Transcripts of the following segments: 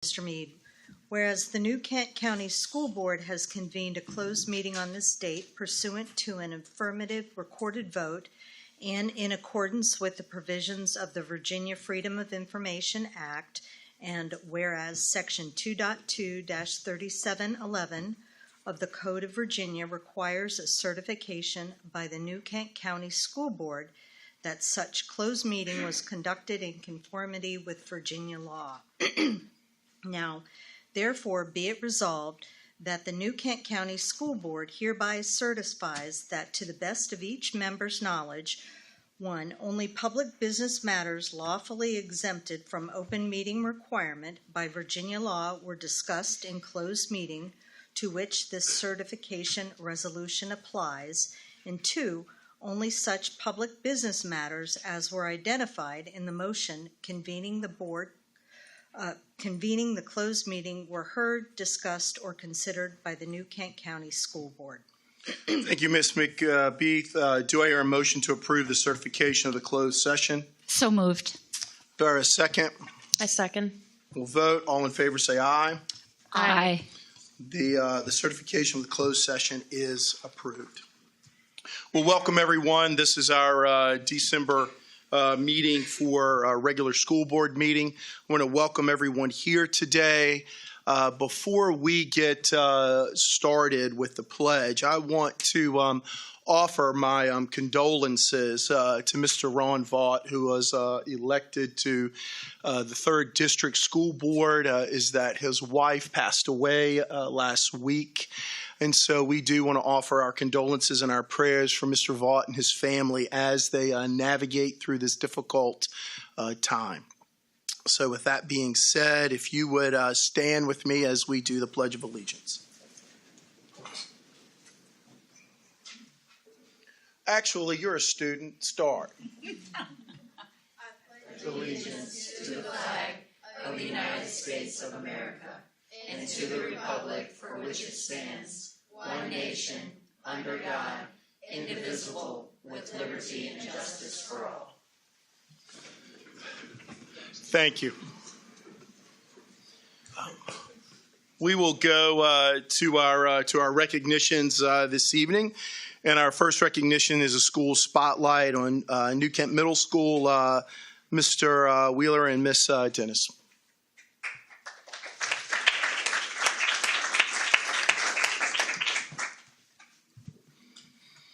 Mr. Mead. Whereas the New Kent County School Board has convened a closed meeting on this date pursuant to an affirmative recorded vote and in accordance with the provisions of the Virginia Freedom of Information Act, and whereas Section 2.2-3711 of the Code of Virginia requires a certification by the New Kent County School Board that such closed meeting was conducted in conformity with Virginia law. Now, therefore, be it resolved that the New Kent County School Board hereby certifies that to the best of each member's knowledge, 1, only public business matters lawfully exempted from open meeting requirement by Virginia law were discussed in closed meeting to which this certification resolution applies, and 2, only such public business matters as were identified in the motion convening the closed meeting were heard, discussed, or considered by the New Kent County School Board. Thank you, Ms. McBeath. Do I hear a motion to approve the certification of the closed session? So moved. Do I hear a second? I second. We'll vote. All in favor say aye. Aye. The certification of the closed session is approved. Well, welcome everyone. This is our December meeting for our regular school board meeting. I want to welcome everyone here today. Before we get started with the pledge, I want to offer my condolences to Mr. Ron Vaught, who was elected to the 3rd District School Board, is that his wife passed away last week. And so we do want to offer our condolences and our prayers for Mr. Vaught and his family as they navigate through this difficult time. So with that being said, if you would stand with me as we do the Pledge of Allegiance. Actually, you're a student. Start. I pledge allegiance to the flag of the United States of America and to the republic for which it stands, one nation, under God, indivisible, with liberty and justice for all. Thank you. We will go to our recognitions this evening, and our first recognition is a school spotlight on New Kent Middle School. Mr. Wheeler and Miss Dennis.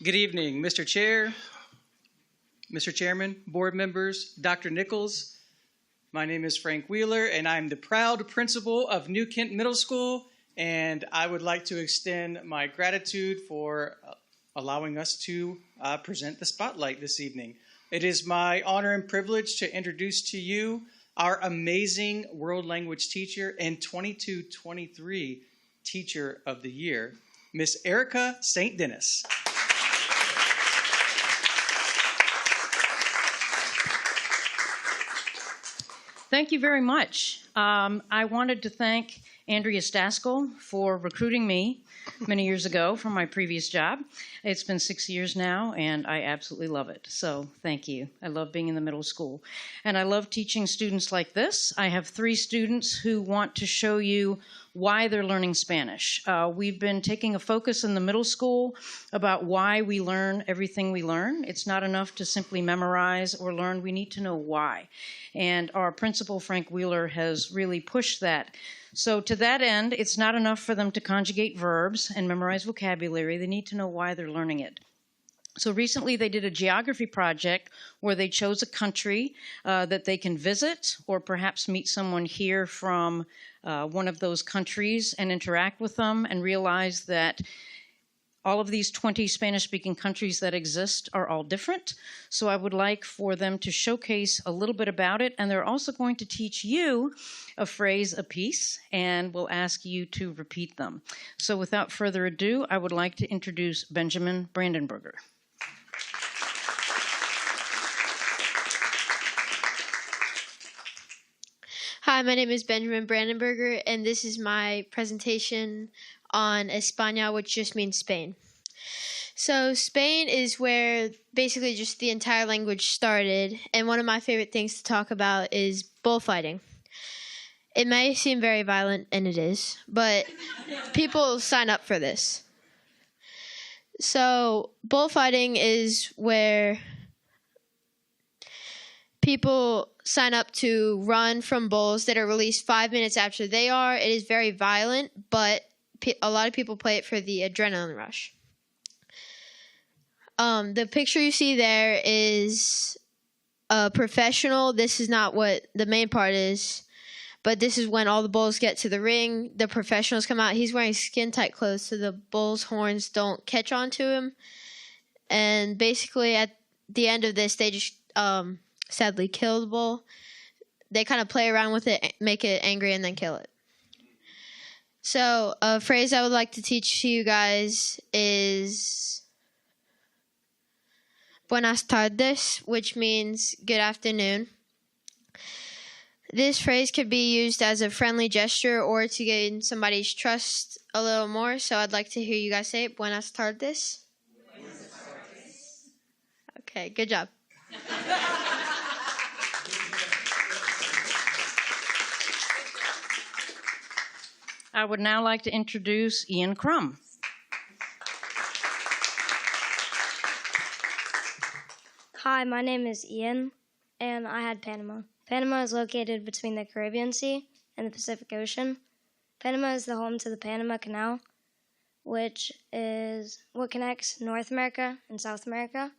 Good evening, Mr. Chair, Mr. Chairman, board members, Dr. Nichols. My name is Frank Wheeler, and I'm the proud principal of New Kent Middle School, and I would like to extend my gratitude for allowing us to present the spotlight this evening. It is my honor and privilege to introduce to you our amazing world language teacher and 22-23 Teacher of the Year, Miss Erica St. Dennis. Thank you very much. I wanted to thank Andrea Staskell for recruiting me many years ago from my previous job. It's been 6 years now, and I absolutely love it. So thank you. I love being in the middle school. And I love teaching students like this. I have 3 students who want to show you why they're learning Spanish. We've been taking a focus in the middle school about why we learn everything we learn. It's not enough to simply memorize or learn. We need to know why. And our principal, Frank Wheeler, has really pushed that. So to that end, it's not enough for them to conjugate verbs and memorize vocabulary. They need to know why they're learning it. So recently they did a geography project where they chose a country that they can visit or perhaps meet someone here from one of those countries and interact with them and realize that all of these 20 Spanish-speaking countries that exist are all different. So I would like for them to showcase a little bit about it, and they're also going to teach you a phrase apiece, and we'll ask you to repeat them. So without further ado, I would like to introduce Benjamin Brandenburger. Hi, my name is Benjamin Brandenburger, and this is my presentation on España, which just means Spain. So Spain is where basically just the entire language started, and one of my favorite things to talk about is bullfighting. It may seem very violent, and it is, but people sign up for this. So bullfighting is where people sign up to run from bulls that are released 5 minutes after they are. It is very violent, but a lot of people play it for the adrenaline rush. The picture you see there is a professional. This is not what the main part is, but this is when all the bulls get to the ring. The professionals come out. He's wearing skin-tight clothes so the bull's horns don't catch onto him. And basically at the end of this, they just sadly kill the bull. They kind of play around with it, make it angry, and then kill it. So a phrase I would like to teach to you guys is buenas tardes, which means good afternoon. This phrase could be used as a friendly gesture or to gain somebody's trust a little more. So I'd like to hear you guys say it. Buenas tardes. Buenas tardes. Okay, good job. I would now like to introduce Ian Crum. Hi, my name is Ian, and I had Panama. Panama is located between the Caribbean Sea and the Pacific Ocean. Panama is the home to the Panama Canal, which is what connects North America and South America.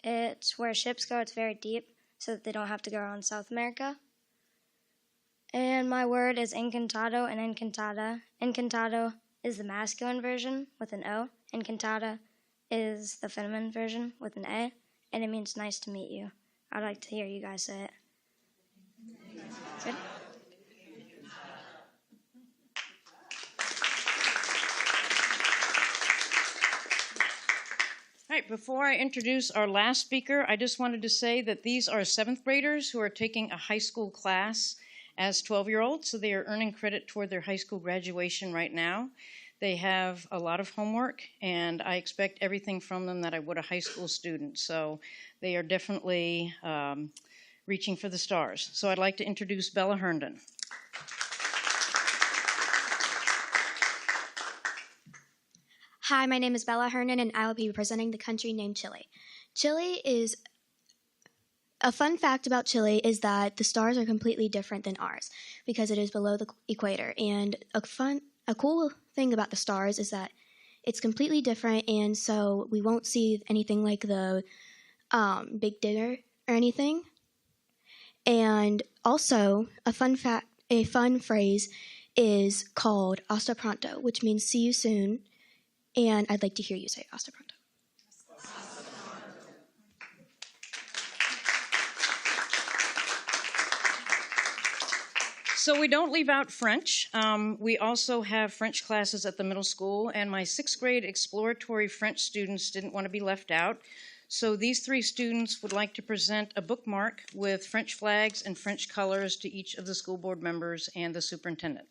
It's where ships go. It's very deep, so that they don't have to go around South America. And my word is encantado and encantada. Encantado is the masculine version with an O. Encantada is the feminine version with an A. And it means nice to meet you. I'd like to hear you guys say it. Good. All right, before I introduce our last speaker, I just wanted to say that these are 7th graders who are taking a high school class as 12-year-olds, so they are earning credit toward their high school graduation right now. They have a lot of homework, and I expect everything from them that I would a high school student, so they are definitely reaching for the stars. So I'd like to introduce Bella Herndon. Hi, my name is Bella Herndon, and I will be representing the country named Chile. Chile is a fun fact about Chile is that the stars are completely different than ours because it is below the equator. And a cool thing about the stars is that it's completely different, and so we won't see anything like the Big Dipper or anything. And also, a fun phrase is called hasta pronto, which means see you soon. And I'd like to hear you say hasta pronto. So we don't leave out French. We also have French classes at the middle school, and my 6th grade exploratory French students didn't want to be left out. So these 3 students would like to present a bookmark with French flags and French colors to each of the school board members and the superintendent.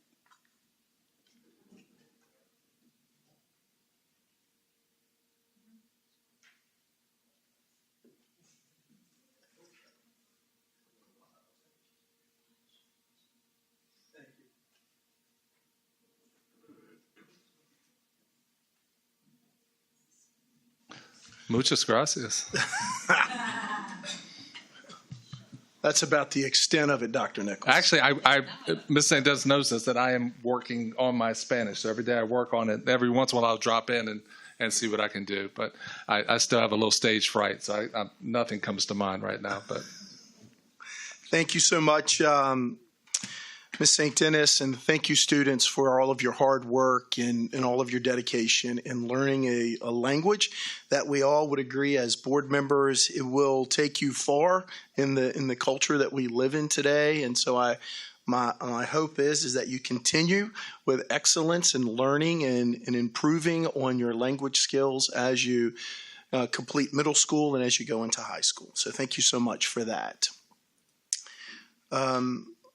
Muchas gracias. That's about the extent of it, Dr. Nichols. Actually, Ms. Sandez knows this, that I am working on my Spanish. So every day I work on it. Every once in a while I'll drop in and see what I can do. But I still have a little stage fright, so nothing comes to mind right now. But Thank you so much, Ms. St. Dennis, and thank you, students, for all of your hard work and all of your dedication in learning a language that we all would agree as board members, it will take you far in the culture that we live in today. And so my hope is that you continue with excellence in learning and improving on your language skills as you complete middle school and as you go into high school. So thank you so much for that.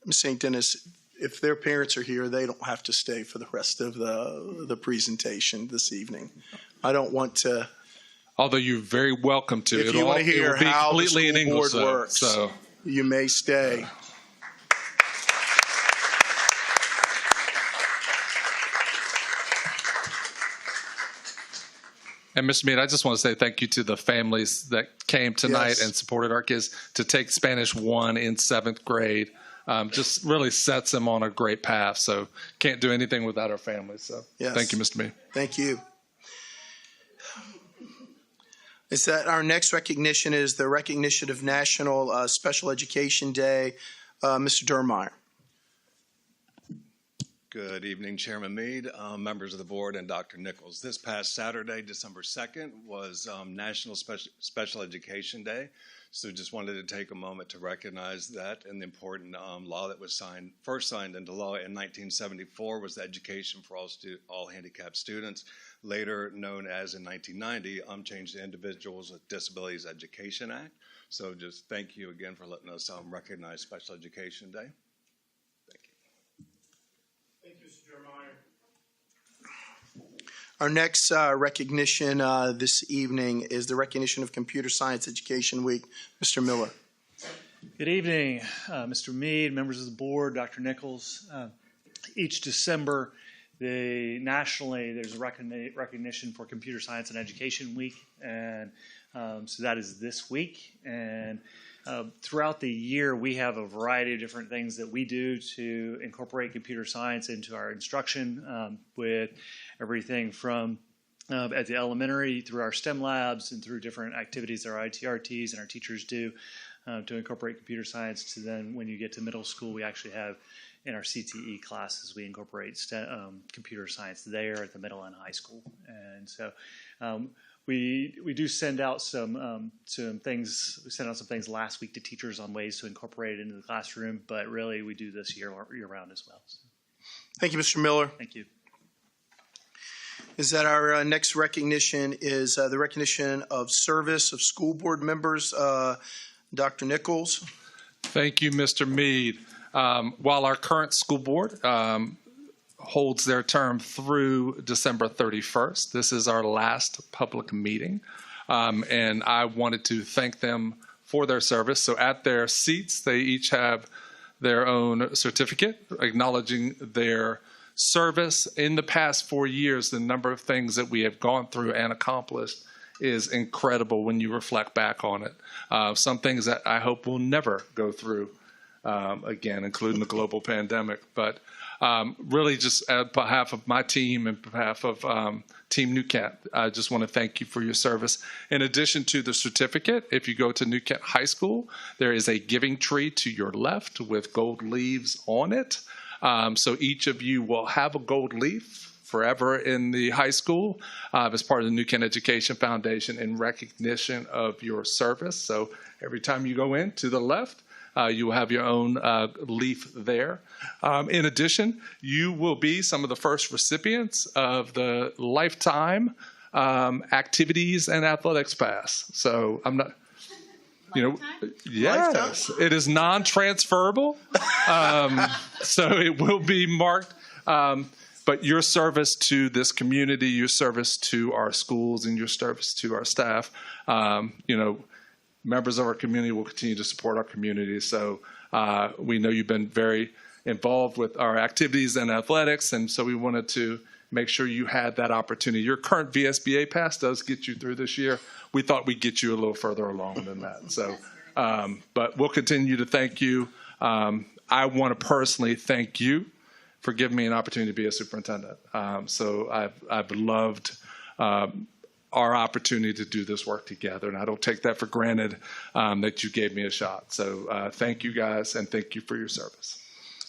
Ms. St. Dennis, if their parents are here, they don't have to stay for the rest of the presentation this evening. I don't want to. although you're very welcome to. If you want to hear how the school board works, so you may stay. And Mr. Mead, I just want to say thank you to the families that came tonight Yes. and supported our kids to take Spanish 1 in 7th grade. Just really sets them on a great path. So can't do anything without our families. So Yes. thank you, Mr. Mead. Thank you. Is that our next recognition is the recognition of National Special Education Day. Mr. Durmeyer. Good evening, Chairman Mead, members of the board, and Dr. Nichols. This past Saturday, December 2nd, was National Special Education Day. So just wanted to take a moment to recognize that and the important law that was first signed into law in 1974 was the Education for All Handicapped Students, later known as in 1990, changed to Individuals with Disabilities Education Act. So just thank you again for letting us recognize Special Education Day. Thank you, Mr. Durmeyer. Our next recognition this evening is the recognition of Computer Science Education Week. Mr. Miller. Good evening, Mr. Mead, members of the board, Dr. Nichols. Each December, nationally, there's a recognition for Computer Science and Education Week, and so that is this week. And throughout the year, we have a variety of different things that we do to incorporate computer science into our instruction, with everything from at the elementary through our STEM labs and through different activities that our ITRTs and our teachers do to incorporate computer science. To then, when you get to middle school, we actually have in our CTE classes, we incorporate computer science there at the middle and high school. And so we do send out some things. We sent out some things last week to teachers on ways to incorporate it into the classroom, but really we do this year round as well. So, Thank you, Mr. Miller. thank you. Is that our next recognition is the recognition of service of school board members. Dr. Nichols. Thank you, Mr. Mead. While our current school board holds their term through December 31st, this is our last public meeting, and I wanted to thank them for their service. So at their seats, they each have their own certificate acknowledging their service. In the past 4 years, the number of things that we have gone through and accomplished is incredible when you reflect back on it. Some things that I hope we'll never go through again, including the global pandemic. But really just on behalf of my team and behalf of Team New Kent, I just want to thank you for your service. In addition to the certificate, if you go to New Kent High School, there is a giving tree to your left with gold leaves on it. So each of you will have a gold leaf forever in the high school as part of the New Kent Education Foundation in recognition of your service. So every time you go in to the left, you will have your own leaf there. In addition, you will be some of the first recipients of the Lifetime Activities and Athletics Pass. So I'm not, yes, it is non-transferable. So it will be marked. But your service to this community, your service to our schools, and your service to our staff, members of our community will continue to support our community. So we know you've been very involved with our activities and athletics, and so we wanted to make sure you had that opportunity. Your current VSBA pass does get you through this year. We thought we'd get you a little further along than that. So, but we'll continue to thank you. I want to personally thank you for giving me an opportunity to be a superintendent. So I've loved our opportunity to do this work together, and I don't take that for granted that you gave me a shot. So thank you guys, and thank you for your service.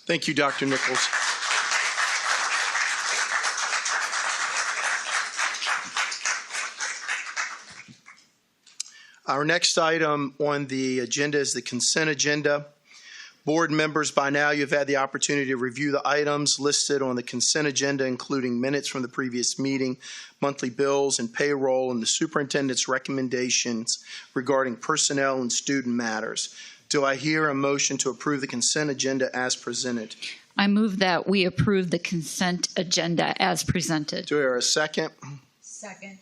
Thank you, Dr. Nichols. Our next item on the agenda is the consent agenda. Board members, by now you've had the opportunity to review the items listed on the consent agenda, including minutes from the previous meeting, monthly bills and payroll, and the superintendent's recommendations regarding personnel and student matters. Do I hear a motion to approve the consent agenda as presented? I move that we approve the consent agenda as presented. Do I hear a second? Second.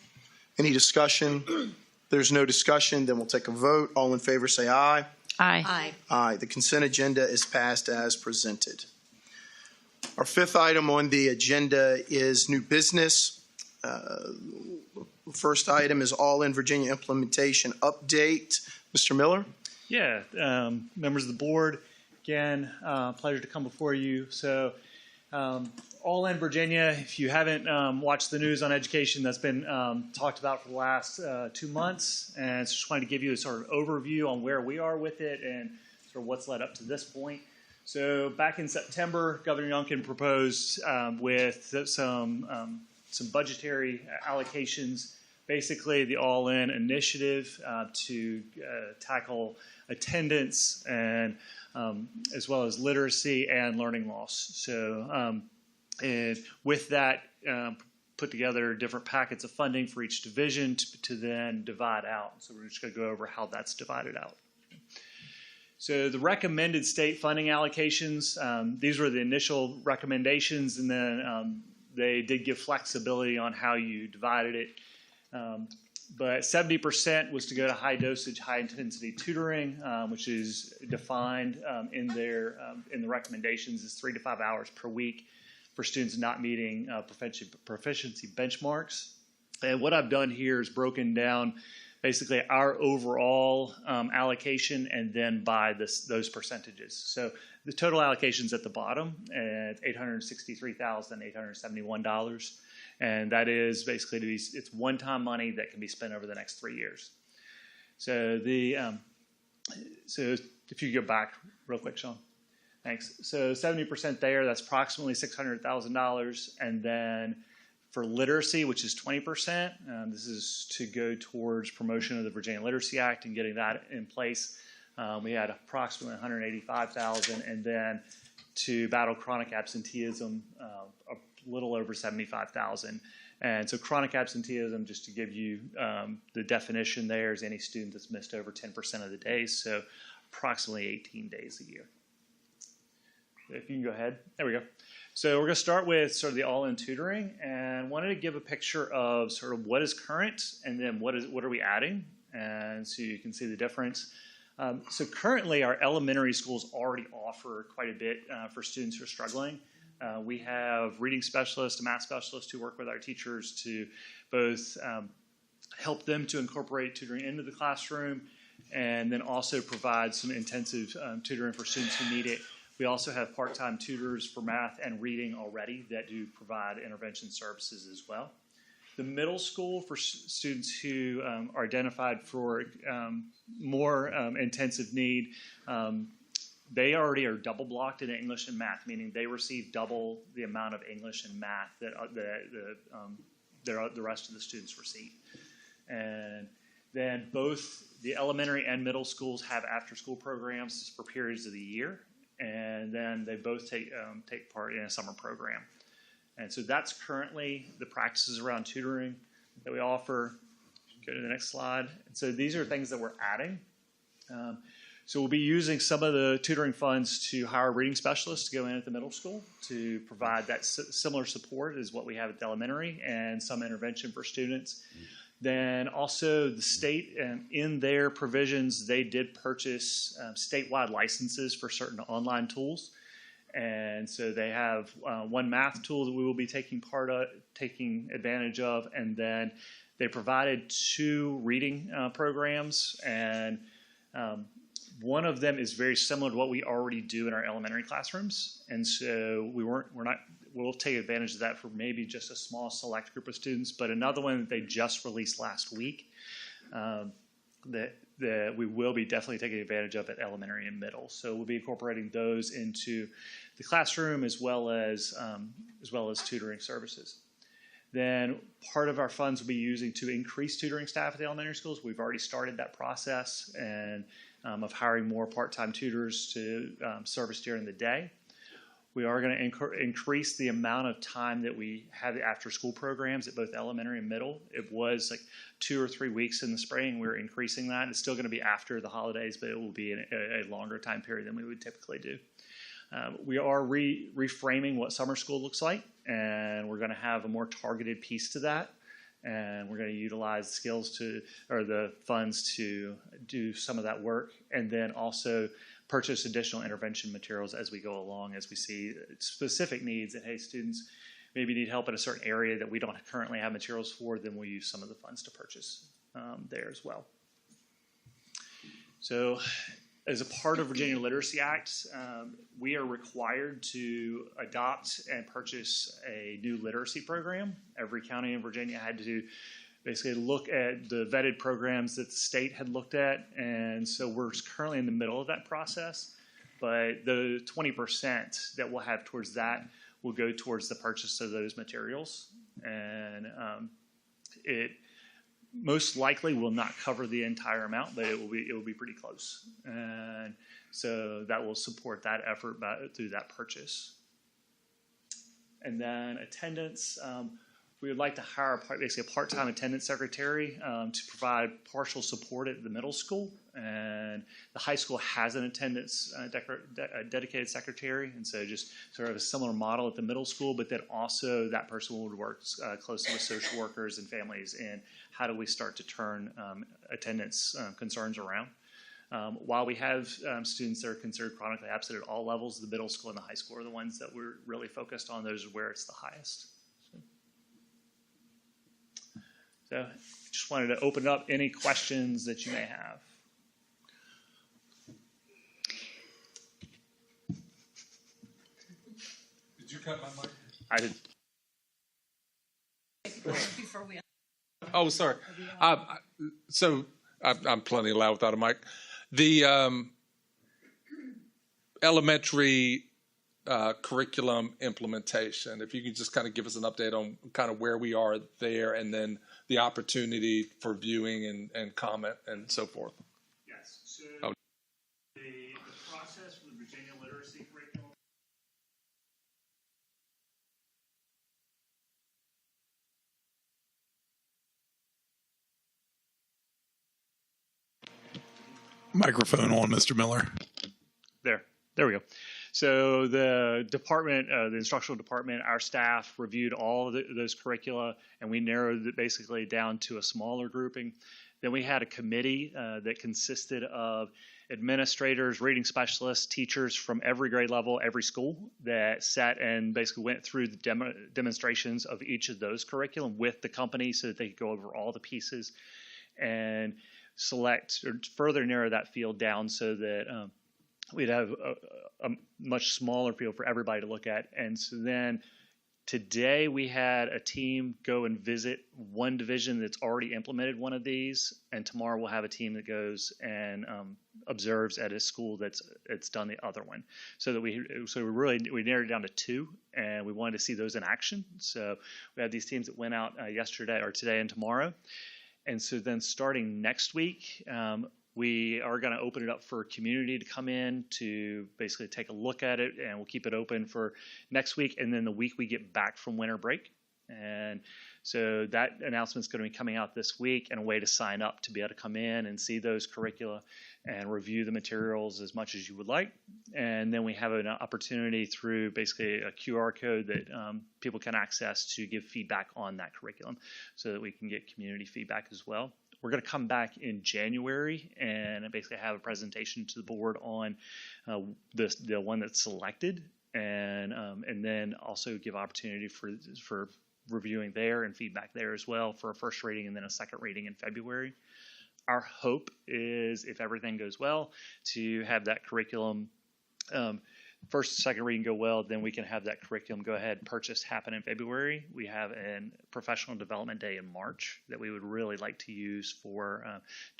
Any discussion? If there's no discussion, then we'll take a vote. All in favor say aye. Aye. Aye. Aye. The consent agenda is passed as presented. Our fifth item on the agenda is new business. First item is All-in Virginia implementation update. Mr. Miller? Yeah, members of the board, again, pleasure to come before you. So, All in Virginia, if you haven't watched the news on education, that's been talked about for the last 2 months, and so just wanted to give you a sort of overview on where we are with it and sort of what's led up to this point. So back in September, Governor Youngkin proposed with some budgetary allocations, basically the All-In initiative to tackle attendance and as well as literacy and learning loss. So and with that, put together different packets of funding for each division to then divide out. So we're just going to go over how that's divided out. So the recommended state funding allocations, these were the initial recommendations, and then they did give flexibility on how you divided it. But 70% was to go to high dosage, high intensity tutoring, which is defined in the recommendations as 3 to 5 hours per week for students not meeting proficiency benchmarks. And what I've done here is broken down basically our overall allocation and then by those percentages. So the total allocation's at the bottom at $863,871. And that is basically it's one-time money that can be spent over the next 3 years. So so if you go back real quick, Sean. Thanks. So 70% there, that's approximately $600,000. And then for literacy, which is 20%, this is to go towards promotion of the Virginia Literacy Act and getting that in place. We had approximately $185,000, and then to battle chronic absenteeism, a little over $75,000. And so chronic absenteeism, just to give you the definition there, is any student that's missed over 10% of the days, so approximately 18 days a year. If you can go ahead. There we go. So we're going to start with sort of the all-in tutoring, and wanted to give a picture of sort of what is current and then what are we adding, and so you can see the difference. So currently our elementary schools already offer quite a bit for students who are struggling. We have reading specialists and math specialists who work with our teachers to both help them to incorporate tutoring into the classroom and then also provide some intensive tutoring for students who need it. We also have part-time tutors for math and reading already that do provide intervention services as well. The middle school for students who are identified for more intensive need, they already are double blocked in English and math, meaning they receive double the amount of English and math that the rest of the students receive. And then both the elementary and middle schools have after-school programs for periods of the year, and then they both take part in a summer program. And so that's currently the practices around tutoring that we offer. Go to the next slide. And so these are things that we're adding. So we'll be using some of the tutoring funds to hire reading specialists to go in at the middle school to provide that similar support as what we have at the elementary and some intervention for students. Then also the state, in their provisions, they did purchase statewide licenses for certain online tools. And so they have one math tool that we will be taking advantage of, and then they provided 2 reading programs, and one of them is very similar to what we already do in our elementary classrooms, and so we'll take advantage of that for maybe just a small select group of students. But another one that they just released last week that we will be definitely taking advantage of at elementary and middle. So we'll be incorporating those into the classroom as well as tutoring services. Then part of our funds will be using to increase tutoring staff at the elementary schools. We've already started that process and of hiring more part-time tutors to service during the day. We are going to increase the amount of time that we have the after-school programs at both elementary and middle. It was like 2 or 3 weeks in the spring. We're increasing that. It's still going to be after the holidays, but it will be a longer time period than we would typically do. We are reframing what summer school looks like, and we're going to have a more targeted piece to that. And we're going to utilize the funds to do some of that work, and then also purchase additional intervention materials as we go along, as we see specific needs. And hey, students, maybe need help in a certain area that we don't currently have materials for, then we'll use some of the funds to purchase there as well. So as a part of Virginia Literacy Act, we are required to adopt and purchase a new literacy program. Every county in Virginia had to basically look at the vetted programs that the state had looked at, and so we're currently in the middle of that process. But the 20% that we'll have towards that will go towards the purchase of those materials, and it most likely will not cover the entire amount, but it will be pretty close, and so that will support that effort through that purchase. And then attendance. We would like to hire basically a part-time attendance secretary to provide partial support at the middle school. And the high school has an attendance dedicated secretary, and so just sort of a similar model at the middle school, but then also that person would work closely with social workers and families in how do we start to turn attendance concerns around. While we have students that are considered chronically absent at all levels, the middle school and the high school are the ones that we're really focused on. Those are where it's the highest. So just wanted to open up any questions that you may have. Did you cut my mic? I did. Oh, sorry. So I'm plenty loud without a mic. The elementary curriculum implementation, if you could just kind of give us an update on kind of where we are there, and then the opportunity for viewing and comment and so forth. Yes. So the process for the Virginia literacy curriculum. Microphone on, Mr. Miller. There we go. So the department, the instructional department, our staff reviewed all of those curricula, and we narrowed it basically down to a smaller grouping. Then we had a committee that consisted of administrators, reading specialists, teachers from every grade level, every school, that sat and basically went through the demonstrations of each of those curriculum with the company so that they could go over all the pieces and select or further narrow that field down so that we'd have a much smaller field for everybody to look at. And so then today we had a team go and visit one division that's already implemented one of these, and tomorrow we'll have a team that goes and observes at a school that's done the other one. So that we narrowed it down to two, and we wanted to see those in action. So we had these teams that went out yesterday or today and tomorrow. And so then starting next week, we are going to open it up for community to come in to basically take a look at it, and we'll keep it open for next week and then the week we get back from winter break. And so that announcement is going to be coming out this week, and a way to sign up to be able to come in and see those curricula and review the materials as much as you would like. And then we have an opportunity through basically a QR code that people can access to give feedback on that curriculum so that we can get community feedback as well. We're going to come back in January and basically have a presentation to the board on the one that's selected, and then also give opportunity for reviewing there and feedback there as well for a first reading and then a second reading in February. Our hope is, if everything goes well, to have that curriculum first, second reading go well, then we can have that curriculum go ahead and purchase happen in February. We have a professional development day in March that we would really like to use for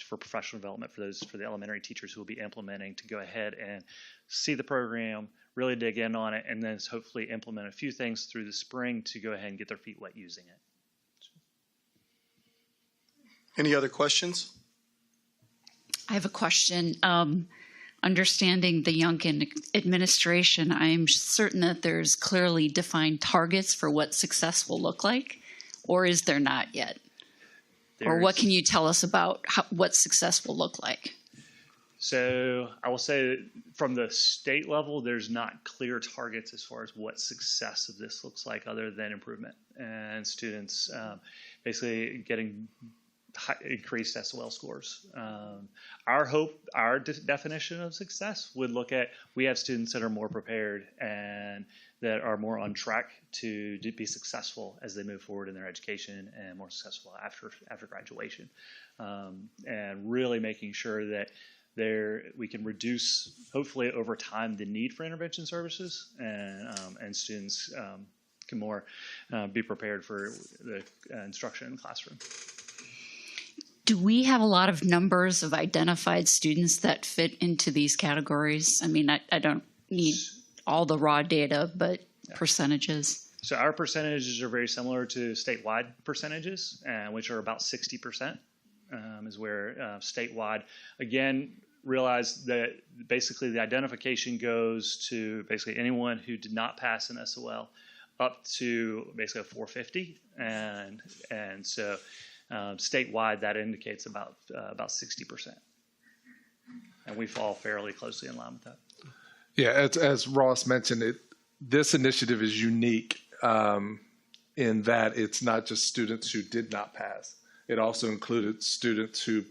professional development for the elementary teachers who will be implementing, to go ahead and see the program, really dig in on it, and then hopefully implement a few things through the spring to go ahead and get their feet wet using it. Any other questions? I have a question. Understanding the Youngkin administration, I'm certain that there's clearly defined targets for what success will look like, or is there not yet? Or what can you tell us about what success will look like? So I will say that from the state level, there's not clear targets as far as what success of this looks like other than improvement and students basically getting increased SOL scores. Our hope, our definition of success would look at, we have students that are more prepared and that are more on track to be successful as they move forward in their education and more successful after graduation. And really making sure that we can reduce, hopefully over time, the need for intervention services, and students can more be prepared for the instruction in the classroom. Do we have a lot of numbers of identified students that fit into these categories? I mean, I don't need all the raw data, but percentages. So our percentages are very similar to statewide percentages, which are about 60%, is where statewide. Again, realize that basically the identification goes to basically anyone who did not pass an SOL up to basically a 450. And so statewide, that indicates about 60%. And we fall fairly closely in line with that. Yeah, as Ross mentioned, this initiative is unique in that it's not just students who did not pass. It also included students who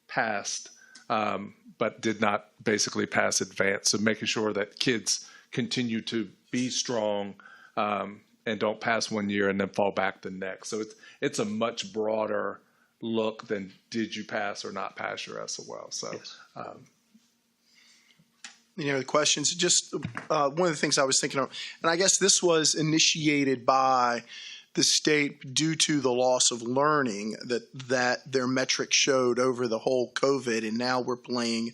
passed but did not basically pass advanced. So making sure that kids continue to be strong and don't pass one year and then fall back the next. So it's a much broader look than did you pass or not pass your SOL. So. Yes. Any other questions? Just one of the things I was thinking of, and I guess this was initiated by the state due to the loss of learning that their metrics showed over the whole COVID, and now we're playing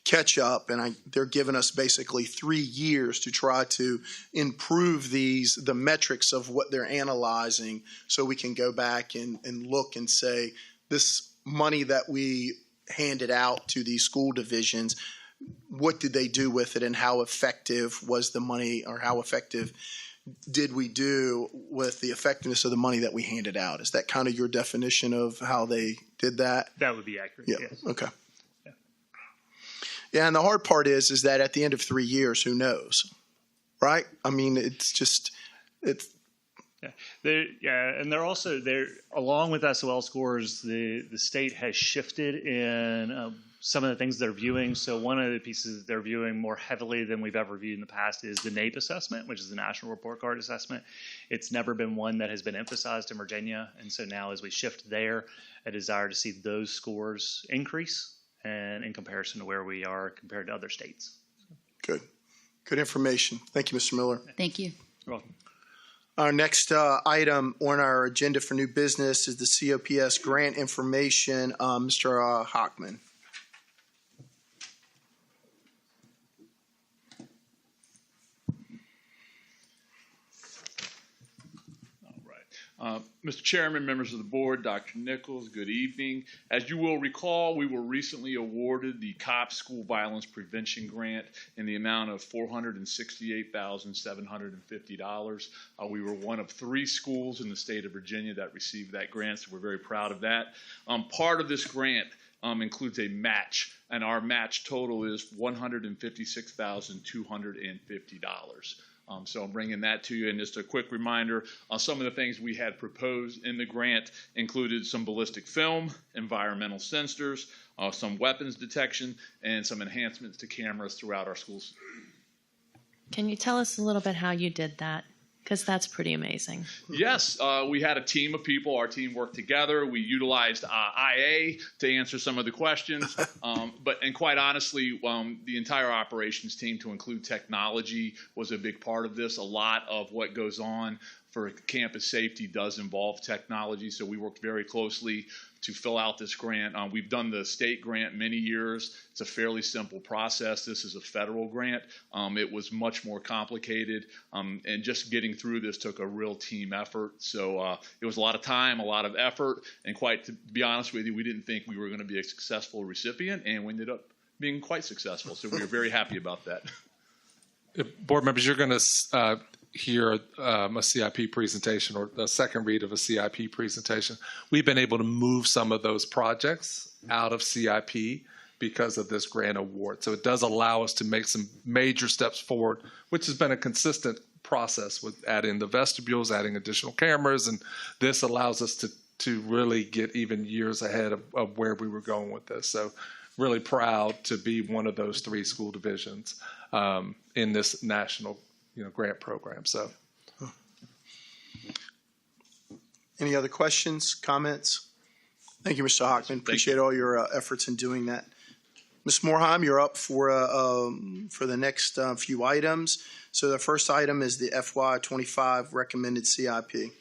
catch up, and they're giving us basically 3 years to try to improve the metrics of what they're analyzing, so we can go back and look and say, this money that we handed out to these school divisions, what did they do with it, and how effective was the money, or how effective did we do with the effectiveness of the money that we handed out? Is that kind of your definition of how they did that? That would be accurate. Yeah. Yes. Okay. Yeah, and the hard part is that at the end of 3 years, who knows, right? I mean, it's. And they're also along with SOL scores. The state has shifted in some of the things they're viewing. So one of the pieces they're viewing more heavily than we've ever viewed in the past is the NAEP assessment, which is the National Report Card Assessment. It's never been one that has been emphasized in Virginia, and so now as we shift there, a desire to see those scores increase, and in comparison to where we are compared to other states. Good information. Thank you, Mr. Miller. Thank you. You're welcome. Our next item on our agenda for new business is the COPS grant information. Mr. Hockman. Mr. Chairman, members of the board, Dr. Nichols, good evening. As you will recall, we were recently awarded the COPS School Violence Prevention Grant in the amount of $468,750. We were one of 3 schools in the state of Virginia that received that grant, so we're very proud of that. Part of this grant includes a match, and our match total is $156,250. So I'm bringing that to you. And just a quick reminder, some of the things we had proposed in the grant included some ballistic film, environmental sensors, some weapons detection, and some enhancements to cameras throughout our schools. Can you tell us a little bit how you did that? Because that's pretty amazing. Yes, we had a team of people. Our team worked together. We utilized IA to answer some of the questions. And quite honestly, the entire operations team, to include technology, was a big part of this. A lot of what goes on for campus safety does involve technology, so we worked very closely to fill out this grant. We've done the state grant many years. It's a fairly simple process. This is a federal grant. It was much more complicated, and just getting through this took a real team effort. So it was a lot of time, a lot of effort, and quite to be honest with you, we didn't think we were going to be a successful recipient, and we ended up being quite successful. So we were very happy about that. Board members, you're going to hear a CIP presentation, or a second read of a CIP presentation. We've been able to move some of those projects out of CIP because of this grant award. So it does allow us to make some major steps forward, which has been a consistent process with adding the vestibules, adding additional cameras, and this allows us to really get even years ahead of where we were going with this. So really proud to be one of those 3 school divisions in this national grant program. So. Any other questions, comments? Thank you, Mr. Hockman. Appreciate all your efforts in doing that. Ms. Morheim, you're up for the next few items. So the first item is the FY25 recommended CIP.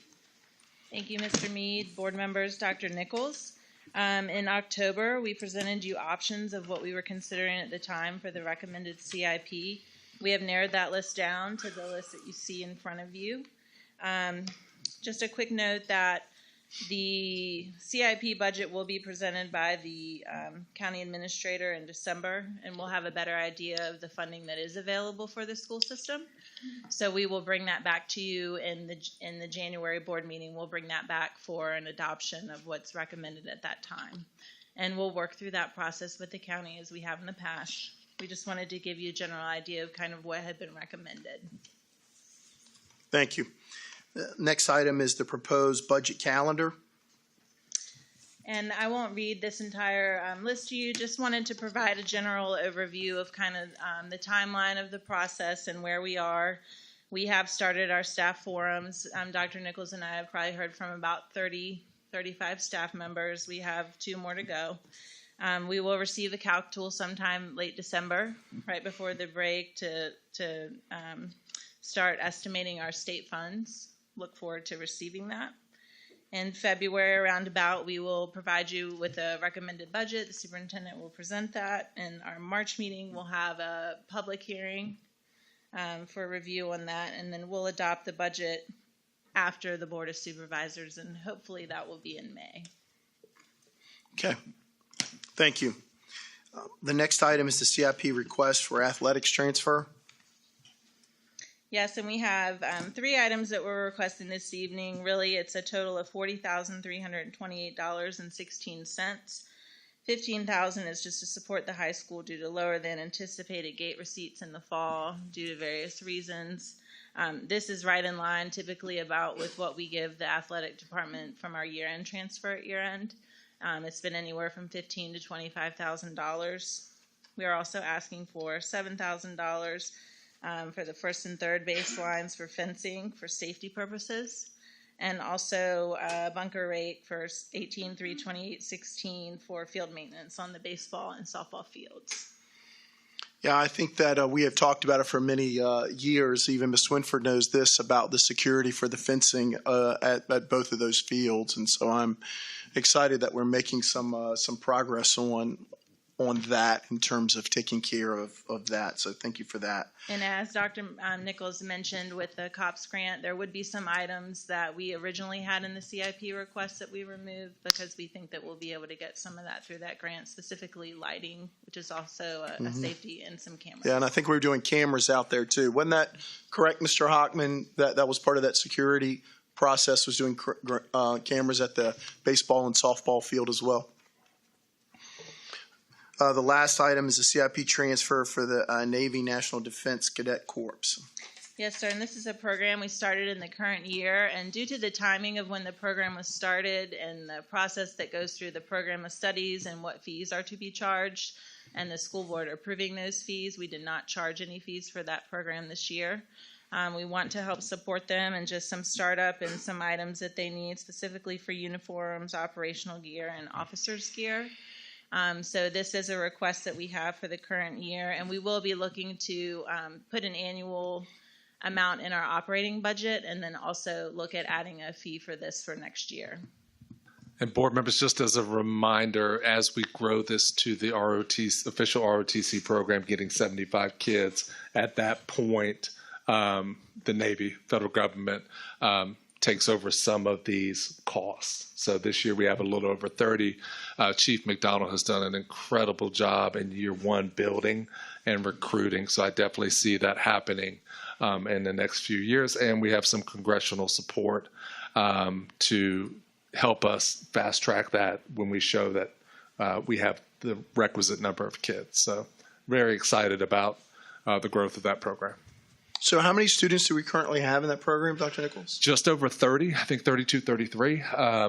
Thank you, Mr. Mead, board members, Dr. Nichols. In October, we presented you options of what we were considering at the time for the recommended CIP. We have narrowed that list down to the list that you see in front of you. Just a quick note that the CIP budget will be presented by the county administrator in December, and we'll have a better idea of the funding that is available for the school system. So we will bring that back to you in the January board meeting. We'll bring that back for an adoption of what's recommended at that time. And we'll work through that process with the county as we have in the past. We just wanted to give you a general idea of kind of what had been recommended. Thank you. Next item is the proposed budget calendar. And I won't read this entire list to you, just wanted to provide a general overview of kind of the timeline of the process and where we are. We have started our staff forums. Dr. Nichols and I have probably heard from about 35 staff members. We have 2 more to go. We will receive a calc tool sometime late December, right before the break, to start estimating our state funds. Look forward to receiving that. In February, around about, we will provide you with a recommended budget. The superintendent will present that. In our March meeting, we'll have a public hearing for review on that, and then we'll adopt the budget after the Board of Supervisors, and hopefully that will be in May. Okay. Thank you. The next item is the CIP request for athletics transfer. Yes, and we have 3 items that we're requesting this evening. Really, it's a total of $40,328.16. $15,000 is just to support the high school due to lower than anticipated gate receipts in the fall due to various reasons. This is right in line typically about with what we give the athletic department from our year-end transfer at year-end. It's been anywhere from $15,000 to $25,000. We are also asking for $7,000 for the first and third baselines for fencing for safety purposes, and also a bunker rate for $18,328.16 for field maintenance on the baseball and softball fields. Yeah, I think that we have talked about it for many years. Even Ms. Swinford knows this about the security for the fencing at both of those fields, and so I'm excited that we're making some progress on that in terms of taking care of that. So thank you for that. And as Dr. Nichols mentioned with the COPS grant, there would be some items that we originally had in the CIP request that we removed because we think that we'll be able to get some of that through that grant, specifically lighting, which is also a safety, and some cameras. Yeah, and I think we were doing cameras out there too. Wasn't that correct, Mr. Hockman? That was part of that security process, was doing cameras at the baseball and softball field as well. The last item is a CIP transfer for the Navy National Defense Cadet Corps. Yes, sir, and this is a program we started in the current year, and due to the timing of when the program was started and the process that goes through the program of studies and what fees are to be charged, and the school board approving those fees, we did not charge any fees for that program this year. We want to help support them and just some startup and some items that they need, specifically for uniforms, operational gear, and officers' gear. So this is a request that we have for the current year, and we will be looking to put an annual amount in our operating budget, and then also look at adding a fee for this for next year. And board members, just as a reminder, as we grow this to the official ROTC program, getting 75 kids, at that point, the Navy, federal government, takes over some of these costs. So this year we have a little over 30. Chief McDonald has done an incredible job in year one building and recruiting. So I definitely see that happening in the next few years. And we have some congressional support to help us fast track that when we show that we have the requisite number of kids. So very excited about the growth of that program. So how many students do we currently have in that program, Dr. Nichols? Just over 30, I think 32, 33.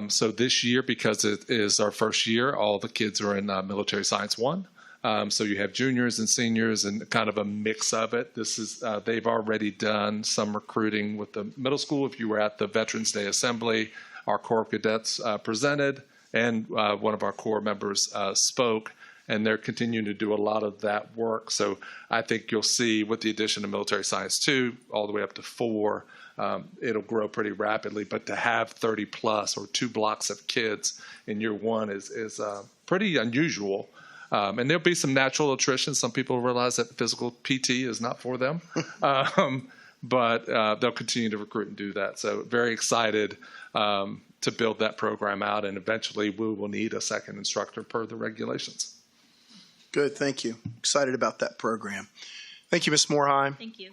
So this year, because it is our first year, all the kids are in Military Science 1. So you have juniors and seniors and kind of a mix of it. This is they've already done some recruiting with the middle school. If you were at the Veterans Day Assembly, our Corps of Cadets presented, and one of our Corps members spoke, and they're continuing to do a lot of that work. So I think you'll see with the addition of Military Science 2 all the way up to 4, it'll grow pretty rapidly. But to have 30 plus or 2 blocks of kids in year 1 is pretty unusual. And there'll be some natural attrition. Some people realize that physical PT is not for them, but they'll continue to recruit and do that. So very excited to build that program out, and eventually we will need a second instructor per the regulations. Good, thank you. Excited about that program. Thank you, Ms. Moorheim. Thank you.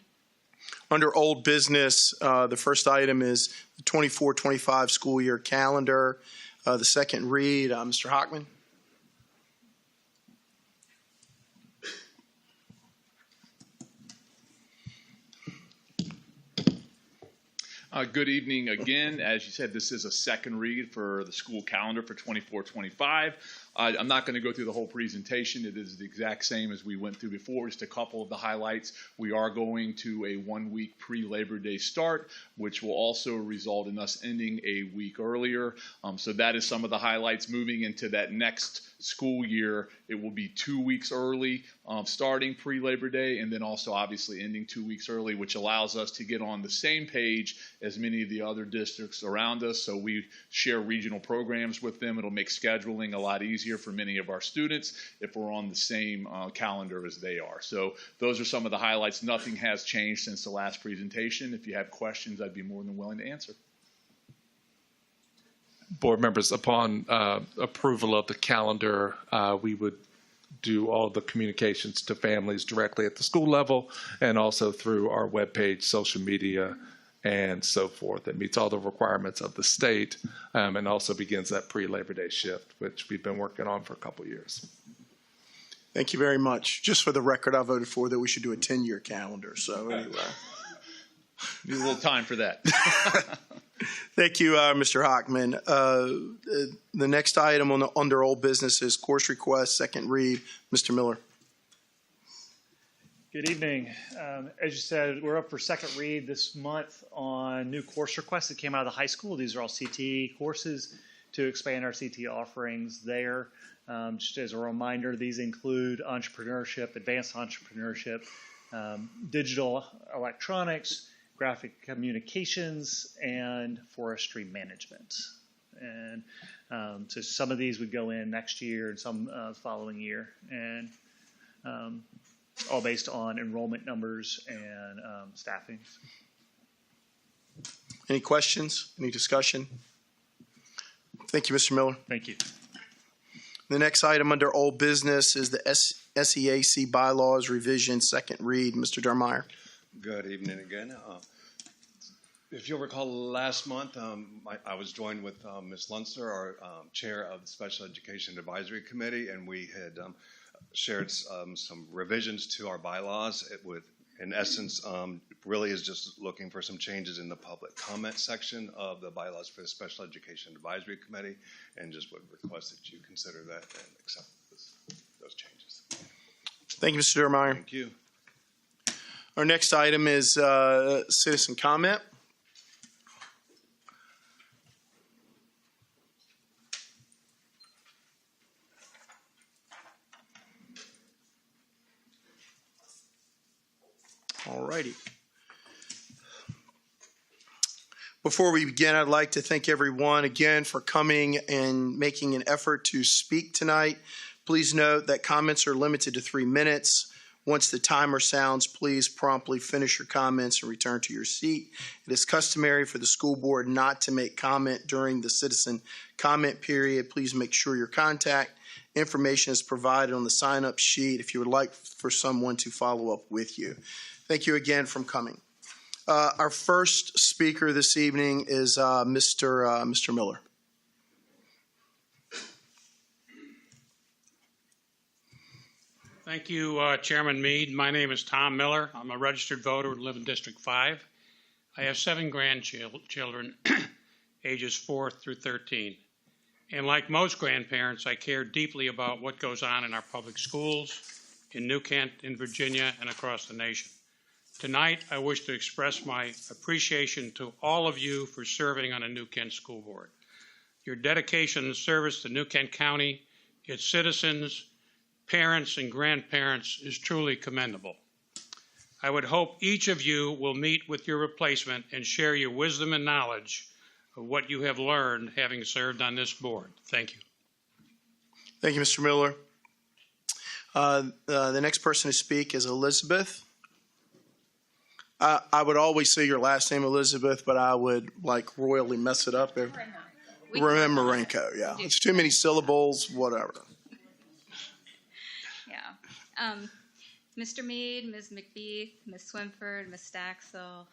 Under old business, the first item is the 24-25 school year calendar. The second read, Mr. Hockman. Good evening again. As you said, this is a second read for the school calendar for 24-25. I'm not going to go through the whole presentation. It is the exact same as we went through before, just a couple of the highlights. We are going to a 1-week pre-Labor Day start, which will also result in us ending a week earlier. So that is some of the highlights. Moving into that next school year, it will be 2 weeks early, starting pre-Labor Day, and then also obviously ending 2 weeks early, which allows us to get on the same page as many of the other districts around us. So we share regional programs with them. It'll make scheduling a lot easier for many of our students if we're on the same calendar as they are. So those are some of the highlights. Nothing has changed since the last presentation. If you have questions, I'd be more than willing to answer. Board members, upon approval of the calendar, we would do all the communications to families directly at the school level and also through our webpage, social media, and so forth. It meets all the requirements of the state and also begins that pre-Labor Day shift, which we've been working on for a couple years. Thank you very much. Just for the record, I voted for that we should do a 10-year calendar. So anyway. Need a little time for that. Thank you, Mr. Hockman. The next item under old business is course request, second read. Mr. Miller. Good evening. As you said, we're up for second read this month on new course requests that came out of the high school. These are all CTE courses to expand our CTE offerings there. Just as a reminder, these include entrepreneurship, advanced entrepreneurship, digital electronics, graphic communications, and forestry management. And so some of these would go in next year and some following year. And all based on enrollment numbers and staffing. Any questions? Any discussion? Thank you, Mr. Miller. Thank you. The next item under old business is the SEAC bylaws revision, second read. Mr. Darmeyer. Good evening again. If you'll recall, last month I was joined with Ms. Lunster, our chair of the Special Education Advisory Committee, and we had shared some revisions to our bylaws. It would, in essence, really is just looking for some changes in the public comment section of the bylaws for the Special Education Advisory Committee, and just would request that you consider that and accept those changes. Thank you, Mr. Darmeyer. Thank you. Our next item is citizen comment. All righty. Before we begin, I'd like to thank everyone again for coming and making an effort to speak tonight. Please note that comments are limited to 3 minutes. Once the timer sounds, please promptly finish your comments and return to your seat. It is customary for the school board not to make comment during the citizen comment period. Please make sure your contact information is provided on the sign-up sheet if you would like for someone to follow up with you. Thank you again for coming. Our first speaker this evening is Mr. Miller. Thank you, Chairman Mead. My name is Tom Miller. I'm a registered voter and live in District 5. I have 7 grandchildren, ages 4 through 13. And like most grandparents, I care deeply about what goes on in our public schools, in New Kent, in Virginia, and across the nation. Tonight, I wish to express my appreciation to all of you for serving on a New Kent School Board. Your dedication and service to New Kent County, its citizens, parents, and grandparents is truly commendable. I would hope each of you will meet with your replacement and share your wisdom and knowledge of what you have learned having served on this board. Thank you. Thank you, Mr. Miller. The next person to speak is Elizabeth. I would always say your last name, Elizabeth, but I would like royally mess it up. Remerenko, yeah. It's too many syllables, whatever. Yeah. Mr. Mead, Ms. McBeath, Ms. Swinford, Ms. Staxel,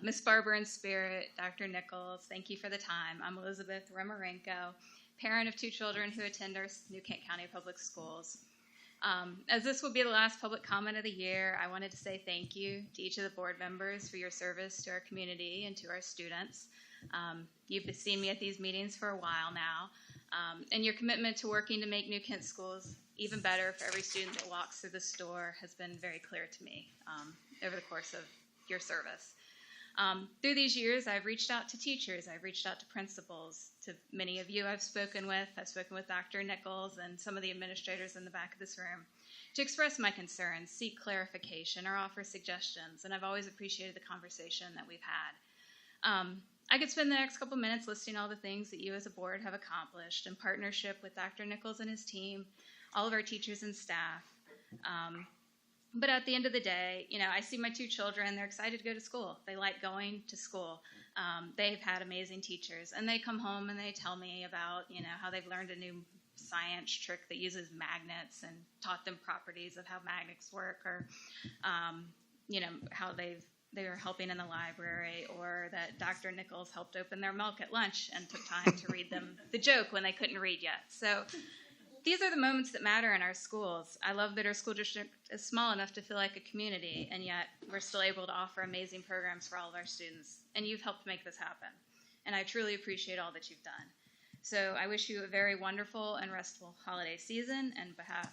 Ms. Farber in spirit, Dr. Nichols, thank you for the time. I'm Elizabeth Remerenko, parent of 2 children who attend our New Kent County Public Schools. As this will be the last public comment of the year, I wanted to say thank you to each of the board members for your service to our community and to our students. You've seen me at these meetings for a while now, and your commitment to working to make New Kent schools even better for every student that walks through the store has been very clear to me over the course of your service. Through these years, I've reached out to teachers, I've reached out to principals, to many of you I've spoken with Dr. Nichols and some of the administrators in the back of this room to express my concerns, seek clarification, or offer suggestions, and I've always appreciated the conversation that we've had. I could spend the next couple minutes listing all the things that you as a board have accomplished in partnership with Dr. Nichols and his team, all of our teachers and staff. But at the end of the day, I see my 2 children, they're excited to go to school. They like going to school. They've had amazing teachers, and they come home and they tell me about, how they've learned a new science trick that uses magnets and taught them properties of how magnets work, or, how they were helping in the library, or that Dr. Nichols helped open their milk at lunch and took time to read them the joke when they couldn't read yet. So these are the moments that matter in our schools. I love that our school district is small enough to feel like a community, and yet we're still able to offer amazing programs for all of our students. And you've helped make this happen. And I truly appreciate all that you've done. So I wish you a very wonderful and restful holiday season. And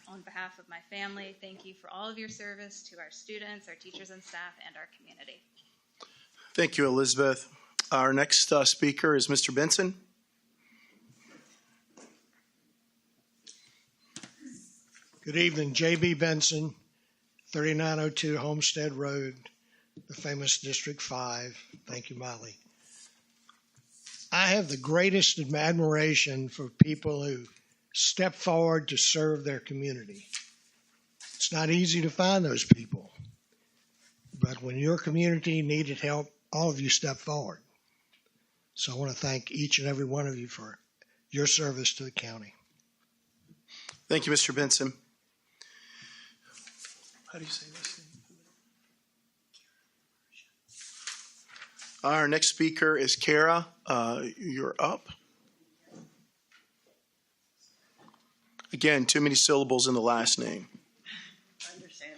on behalf of my family, thank you for all of your service to our students, our teachers and staff, and our community. Thank you, Elizabeth. Our next speaker is Mr. Benson. Good evening, J.B. Benson, 3902 Homestead Road, the famous District 5. Thank you, Molly. I have the greatest admiration for people who step forward to serve their community. It's not easy to find those people, but when your community needed help, all of you stepped forward. So I want to thank each and every one of you for your service to the county. Thank you, Mr. Benson. How do you say this name? Our next speaker is Kara. You're up. Again, too many syllables in the last name. I understand.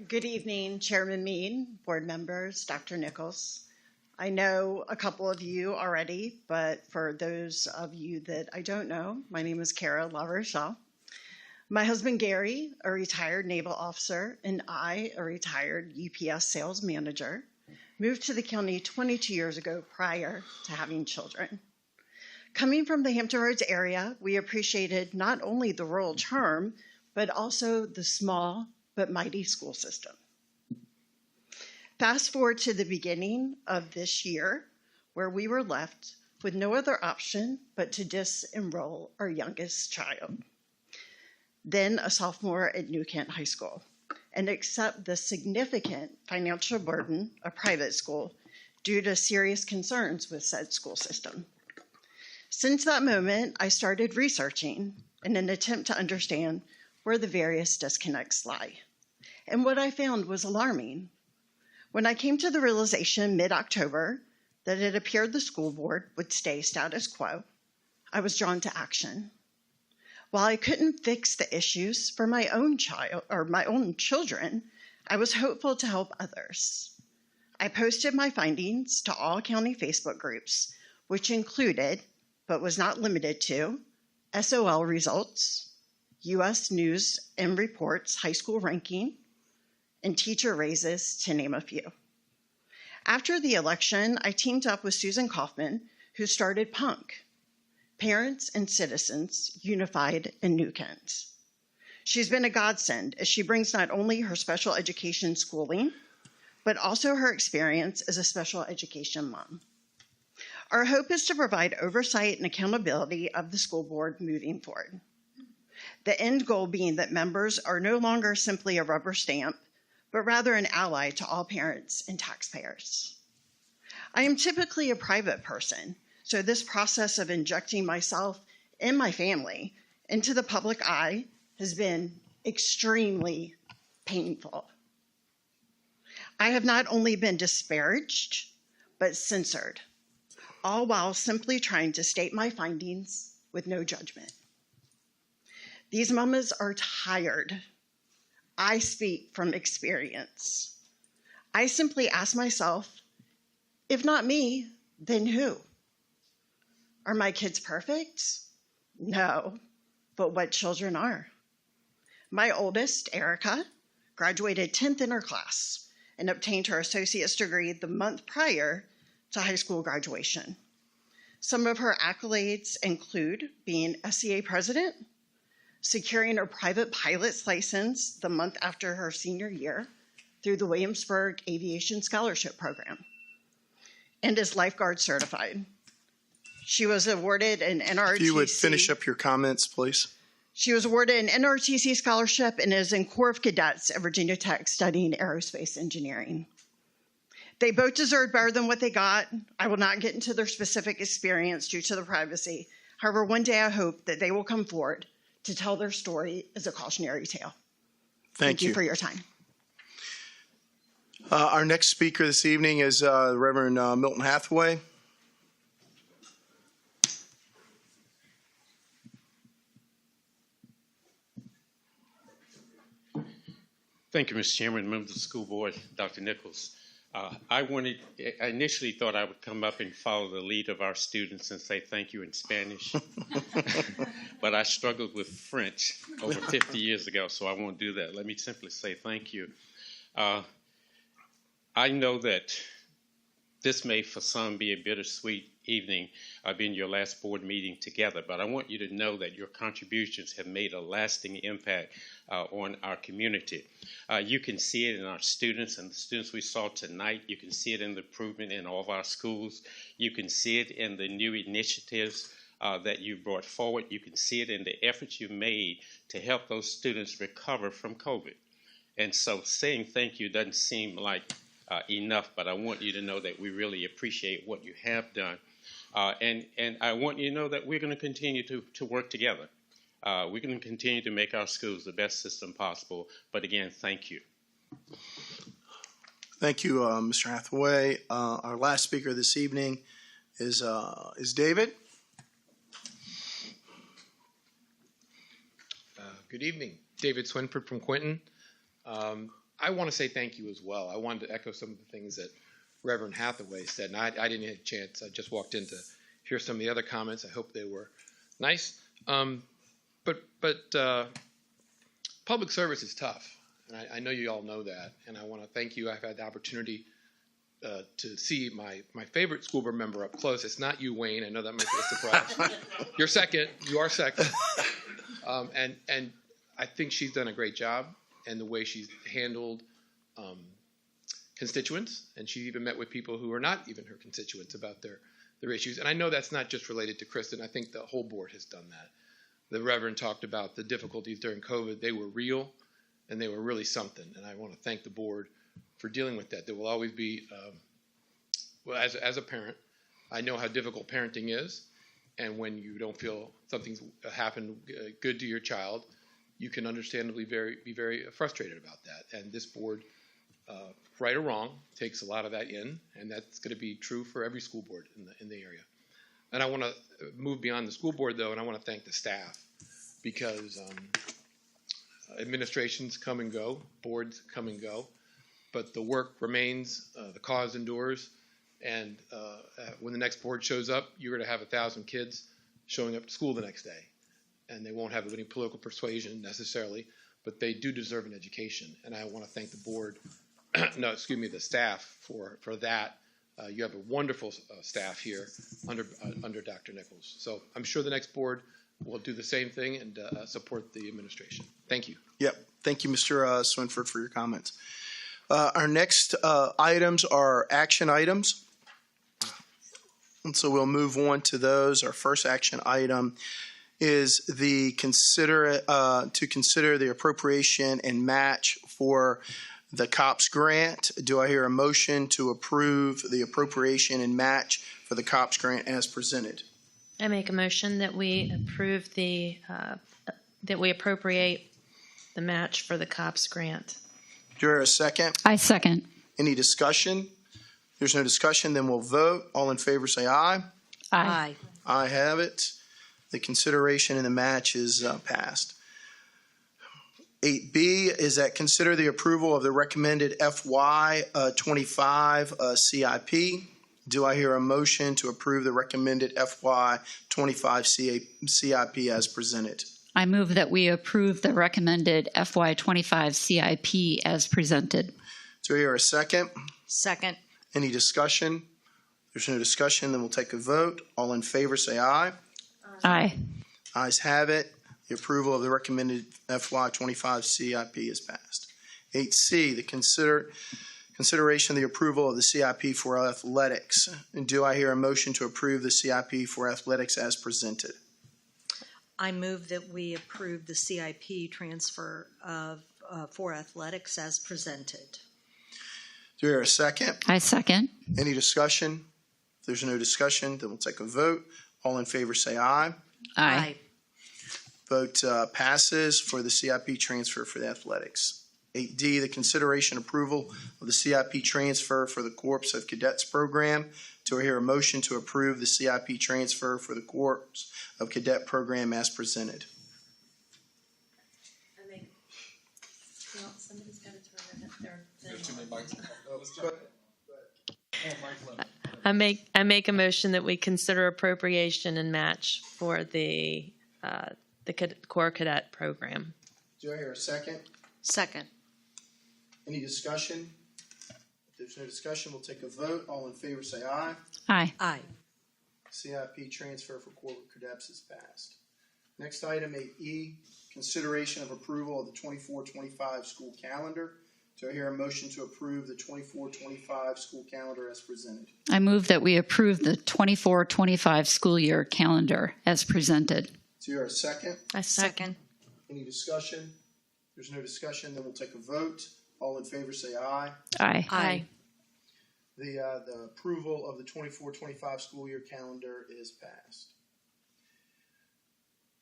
Good evening, Chairman Mead, board members, Dr. Nichols. I know a couple of you already, but for those of you that I don't know, my name is Kara LaRochelle. My husband, Gary, a retired naval officer, and I, a retired UPS sales manager, moved to the county 22 years ago prior to having children. Coming from the Hampton Roads area, we appreciated not only the rural charm, but also the small but mighty school system. Fast forward to the beginning of this year, where we were left with no other option but to disenroll our youngest child, then a sophomore at New Kent High School, and accept the significant financial burden of private school due to serious concerns with said school system. Since that moment, I started researching in an attempt to understand where the various disconnects lie. And what I found was alarming. When I came to the realization mid-October that it appeared the school board would stay status quo, I was drawn to action. While I couldn't fix the issues for my own child or my own children, I was hopeful to help others. I posted my findings to all county Facebook groups, which included but was not limited to, SOL results, U.S. News and Reports high school ranking, and teacher raises, to name a few. After the election, I teamed up with Susan Kaufman, who started PUNK, Parents and Citizens Unified in New Kent. She's been a godsend as she brings not only her special education schooling, but also her experience as a special education mom. Our hope is to provide oversight and accountability of the school board moving forward. The end goal being that members are no longer simply a rubber stamp, but rather an ally to all parents and taxpayers. I am typically a private person, so this process of injecting myself and my family into the public eye has been extremely painful. I have not only been disparaged, but censored, all while simply trying to state my findings with no judgment. These mamas are tired. I speak from experience. I simply ask myself, if not me, then who? Are my kids perfect? No, but what children are? My oldest, Erica, graduated 10th in her class and obtained her associate's degree the month prior to high school graduation. Some of her accolades include being SCA president, securing her private pilot's license the month after her senior year through the Williamsburg Aviation Scholarship Program, and is lifeguard certified. She was awarded an NRTC. If you would finish up your comments, please. She was awarded an NRTC scholarship and is in Corps of Cadets at Virginia Tech studying aerospace engineering. They both deserve better than what they got. I will not get into their specific experience due to the privacy. However, one day I hope that they will come forward to tell their story as a cautionary tale. Thank you for your time. Our next speaker this evening is Reverend Milton Hathaway. Thank you, Mr. Chairman, members of the school board, Dr. Nichols. I initially thought I would come up and follow the lead of our students and say thank you in Spanish, but I struggled with French over 50 years ago, so I won't do that. Let me simply say thank you. I know that this may for some be a bittersweet evening being your last board meeting together, but I want you to know that your contributions have made a lasting impact on our community. You can see it in our students and the students we saw tonight. You can see it in the improvement in all of our schools. You can see it in the new initiatives that you brought forward. You can see it in the efforts you made to help those students recover from COVID. And so saying thank you doesn't seem like enough, but I want you to know that we really appreciate what you have done. And I want you to know that we're going to continue to work together. We're going to continue to make our schools the best system possible. But again, thank you. Thank you, Mr. Hathaway. Our last speaker this evening is David. Good evening. David Swinford from Quinton. I want to say thank you as well. I wanted to echo some of the things that Reverend Hathaway said, and I didn't get a chance. I just walked in to hear some of the other comments. I hope they were nice. But public service is tough, and I know you all know that, and I want to thank you. I've had the opportunity to see my favorite school board member up close. It's not you, Wayne. I know that might be a surprise. You're second. You are second. And I think she's done a great job, and the way she's handled constituents, and she even met with people who are not even her constituents about their issues. And I know that's not just related to Kristen. I think the whole board has done that. The Reverend talked about the difficulties during COVID. They were real, and they were really something. And I want to thank the board for dealing with that. There will always be, well, as a parent, I know how difficult parenting is. And when you don't feel something's happened good to your child, you can understandably be very frustrated about that. And this board, right or wrong, takes a lot of that in, and that's going to be true for every school board in the area. And I want to move beyond the school board, though, and I want to thank the staff, because administrations come and go, boards come and go, but the work remains, the cause endures, and when the next board shows up, you're going to have 1,000 kids showing up to school the next day. And they won't have any political persuasion necessarily, but they do deserve an education. And I want to thank the board, the staff for that. You have a wonderful staff here under Dr. Nichols. So I'm sure the next board will do the same thing and support the administration. Thank you. Yep. Thank you, Mr. Swinford, for your comments. Our next items are action items. And so we'll move on to those. Our first action item is to consider the appropriation and match for the COPS grant. Do I hear a motion to approve the appropriation and match for the COPS grant as presented? I make a motion that we approve that we appropriate the match for the COPS grant. Do I hear a second? I second. Any discussion? If there's no discussion, then we'll vote. All in favor say aye. Aye. I have it. The consideration and the match is passed. 8B is that consider the approval of the recommended FY25 CIP. Do I hear a motion to approve the recommended FY25 CIP as presented? I move that we approve the recommended FY25 CIP as presented. Do I hear a second? Second. Any discussion? If there's no discussion, then we'll take a vote. All in favor say aye. Aye. Ayes have it. The approval of the recommended FY25 CIP is passed. 8C, the consideration of the approval of the CIP for athletics. And do I hear a motion to approve the CIP for athletics as presented? I move that we approve the CIP transfer for athletics as presented. Do I hear a second? I second. Any discussion? If there's no discussion, then we'll take a vote. All in favor say aye. Aye. Vote passes for the CIP transfer for the athletics. 8D, the consideration approval of the CIP transfer for the Corps of Cadets program. Do I hear a motion to approve the CIP transfer for the Corps of Cadet program as presented? Somebody's got to turn their thing on. I make a motion that we consider appropriation and match for the Corps Cadet program. Do I hear a second? Second. Any discussion? If there's no discussion, we'll take a vote. All in favor say aye. Aye. Aye. CIP transfer for Corps Cadets is passed. Next item, 8E, consideration of approval of the 24-25 school calendar. Do I hear a motion to approve the 24-25 school calendar as presented? I move that we approve the 24-25 school year calendar as presented. Do you hear a second? I second. Any discussion? If there's no discussion, then we'll take a vote. All in favor say aye. Aye. Aye. The approval of the 24-25 school year calendar is passed.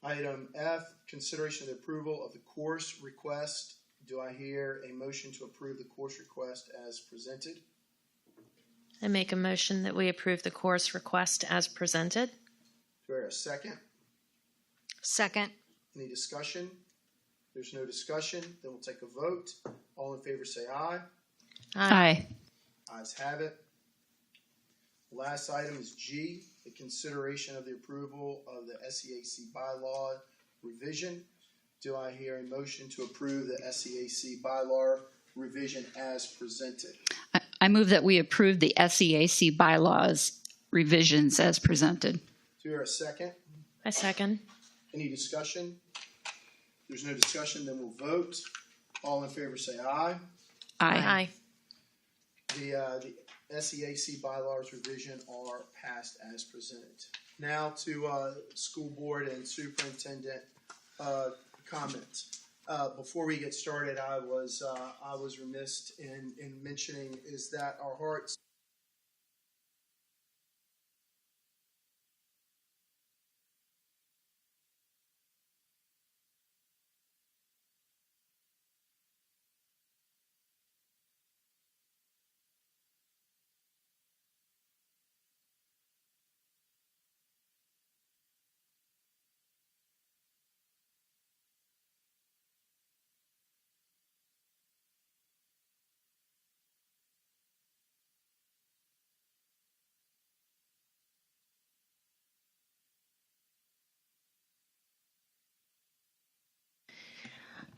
Item F, consideration of the approval of the course request. Do I hear a motion to approve the course request as presented? I make a motion that we approve the course request as presented. Do I hear a second? Second. Any discussion? If there's no discussion, then we'll take a vote. All in favor say aye. Aye. Ayes have it. The last item is G, the consideration of the approval of the SEAC bylaw revision. Do I hear a motion to approve the SEAC bylaw revision as presented? I move that we approve the SEAC bylaws revisions as presented. Do you hear a second? I second. Any discussion? If there's no discussion, then we'll vote. All in favor say aye. Aye. The SEAC bylaws revision are passed as presented. Now to school board and superintendent comments. Before we get started, I was remiss in mentioning is that our hearts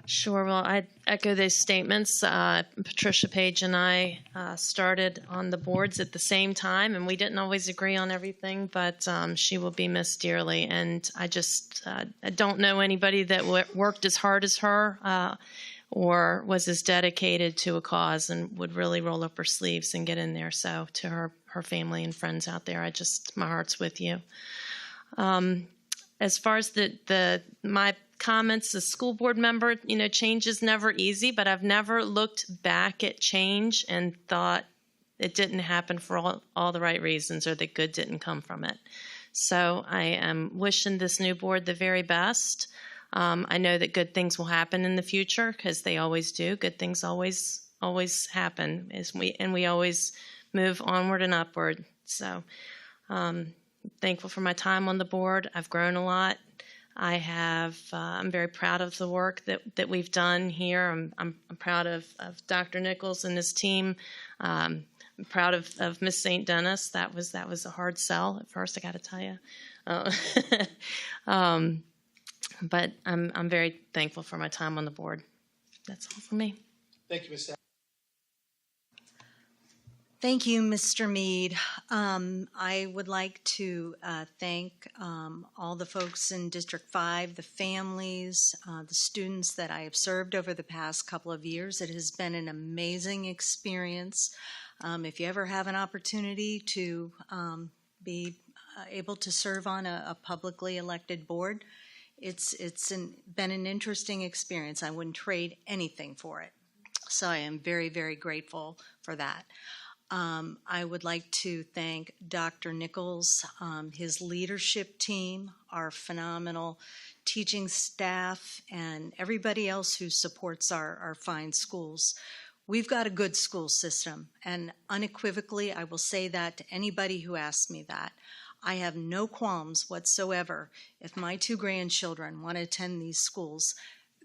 Sure. Well, I echo those statements. Patricia Page and I started on the boards at the same time, and we didn't always agree on everything, but she will be missed dearly. And I just I don't know anybody that worked as hard as her or was as dedicated to a cause and would really roll up her sleeves and get in there. So to her family and friends out there, my heart's with you. As far as my comments as school board member, change is never easy, but I've never looked back at change and thought it didn't happen for all the right reasons or that good didn't come from it. So I am wishing this new board the very best. I know that good things will happen in the future because they always do. Good things always happen we always move onward and upward. So thankful for my time on the board. I've grown a lot. I'm very proud of the work that we've done here. I'm proud of Dr. Nichols and his team. I'm proud of Miss St. Dennis. That was a hard sell at first, I got to tell you. But I'm very thankful for my time on the board. That's all for me. Thank you, Ms. Thank you, Mr. Mead. I would like to thank all the folks in District 5, the families, the students that I have served over the past couple of years. It has been an amazing experience. If you ever have an opportunity to be able to serve on a publicly elected board, it's been an interesting experience. I wouldn't trade anything for it. So I am very, very grateful for that. I would like to thank Dr. Nichols, his leadership team, our phenomenal teaching staff, and everybody else who supports our fine schools. We've got a good school system, and unequivocally, I will say that to anybody who asks me that. I have no qualms whatsoever. If my 2 grandchildren want to attend these schools,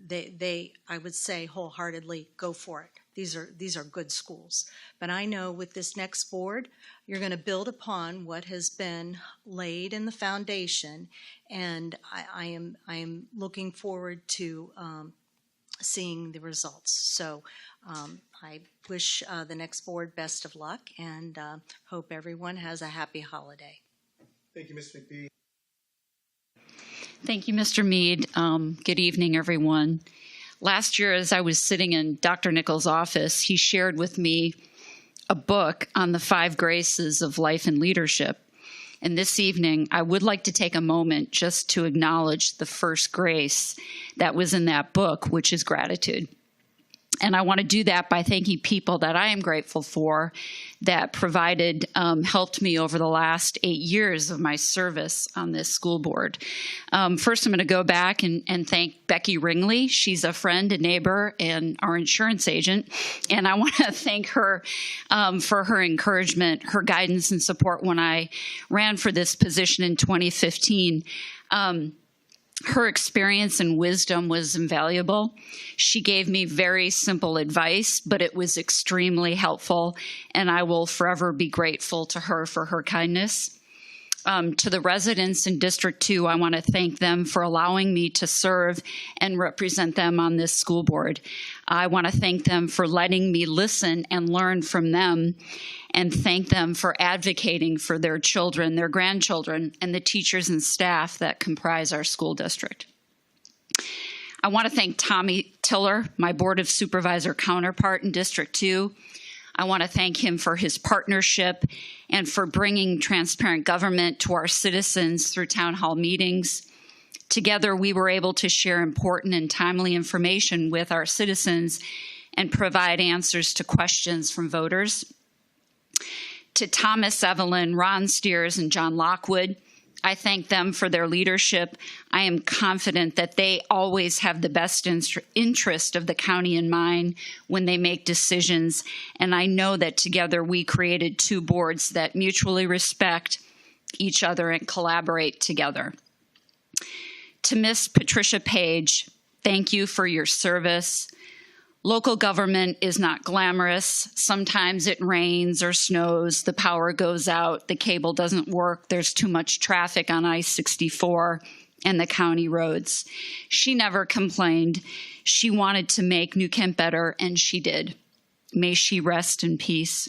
I would say wholeheartedly, go for it. These are good schools. But I know with this next board, you're going to build upon what has been laid in the foundation, and I am looking forward to seeing the results. So I wish the next board best of luck and hope everyone has a happy holiday. Thank you, Ms. McBee. Thank you, Mr. Mead. Good evening, everyone. Last year, as I was sitting in Dr. Nichols' office, he shared with me a book on the 5 graces of life and leadership. And this evening, I would like to take a moment just to acknowledge the first grace that was in that book, which is gratitude. And I want to do that by thanking people that I am grateful for that provided, helped me over the last 8 years of my service on this school board. First, I'm going to go back and thank Becky Ringley. She's a friend, a neighbor, and our insurance agent. And I want to thank her for her encouragement, her guidance and support when I ran for this position in 2015. Her experience and wisdom was invaluable. She gave me very simple advice, but it was extremely helpful, and I will forever be grateful to her for her kindness. To the residents in District 2, I want to thank them for allowing me to serve and represent them on this school board. I want to thank them for letting me listen and learn from them, and thank them for advocating for their children, their grandchildren, and the teachers and staff that comprise our school district. I want to thank Tommy Tiller, my Board of Supervisor counterpart in District 2. I want to thank him for his partnership and for bringing transparent government to our citizens through town hall meetings. Together, we were able to share important and timely information with our citizens and provide answers to questions from voters. To Thomas Evelyn, Ron Steers, and John Lockwood, I thank them for their leadership. I am confident that they always have the best interest of the county in mind when they make decisions, and I know that together we created 2 boards that mutually respect each other and collaborate together. To Miss Patricia Page, thank you for your service. Local government is not glamorous. Sometimes it rains or snows, the power goes out, the cable doesn't work, there's too much traffic on I-64. and the county roads. She never complained. She wanted to make New Kent better, and she did. May she rest in peace.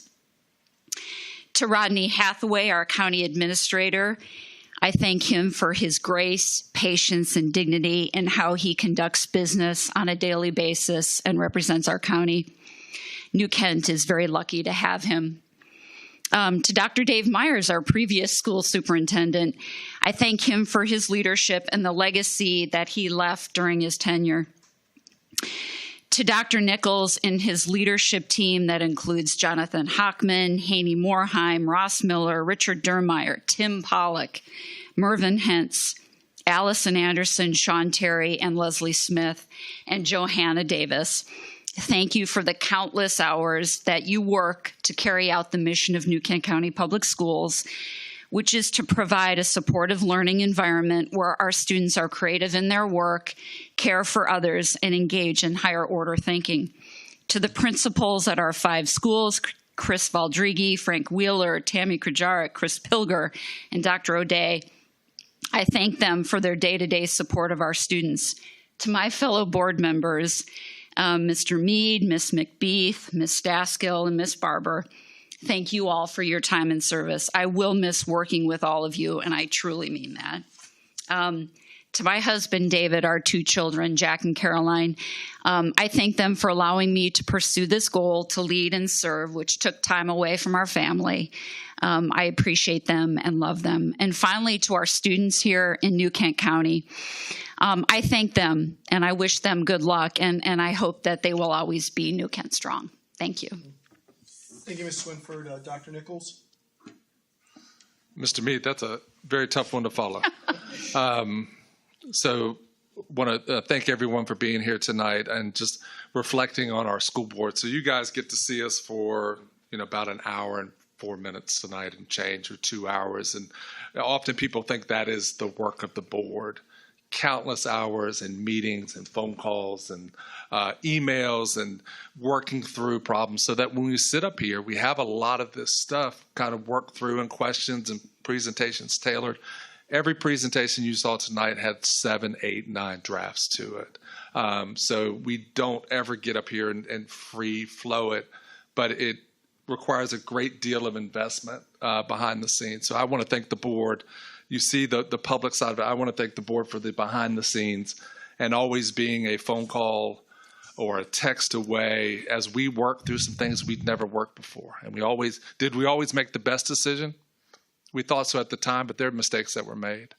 To Rodney Hathaway, our county administrator, I thank him for his grace, patience, and dignity in how he conducts business on a daily basis and represents our county. New Kent is very lucky to have him. To Dr. Dave Myers, our previous school superintendent, I thank him for his leadership and the legacy that he left during his tenure. To Dr. Nichols and his leadership team that includes Jonathan Hockman, Haney Morheim, Ross Miller, Richard Dermeyer, Tim Pollock, Mervyn Hentz, Allison Anderson, Sean Terry, and Leslie Smith, and Johanna Davis. Thank you for the countless hours that you work to carry out the mission of New Kent County Public Schools, which is to provide a supportive learning environment where our students are creative in their work, care for others, and engage in higher order thinking. To the principals at our 5 schools, Chris Valdrigi, Frank Wheeler, Tammy Krajara, Chris Pilger, and Dr. O'Day, I thank them for their day-to-day support of our students. To my fellow board members, Mr. Mead, Ms. McBeath, Ms. Staskill, and Ms. Barber, thank you all for your time and service. I will miss working with all of you, and I truly mean that. To my husband, David, our 2 children, Jack and Caroline, I thank them for allowing me to pursue this goal to lead and serve, which took time away from our family. I appreciate them and love them. And finally, to our students here in New Kent County, I thank them and I wish them good luck, and I hope that they will always be New Kent strong. Thank you. Thank you, Ms. Swinford. Dr. Nichols? Mr. Mead, that's a very tough one to follow. So want to thank everyone for being here tonight and just reflecting on our school board. So you guys get to see us for about an hour and 4 minutes tonight and change, or 2 hours. And often people think that is the work of the board. Countless hours and meetings and phone calls and emails and working through problems so that when we sit up here, we have a lot of this stuff kind of worked through and questions and presentations tailored. Every presentation you saw tonight had 7, 8, 9 drafts to it. So we don't ever get up here and free flow it, but it requires a great deal of investment behind the scenes. So I want to thank the board. You see the public side of it. I want to thank the board for the behind the scenes and always being a phone call or a text away as we work through some things we'd never worked before. And we always make the best decision? We thought so at the time, but there are mistakes that were made.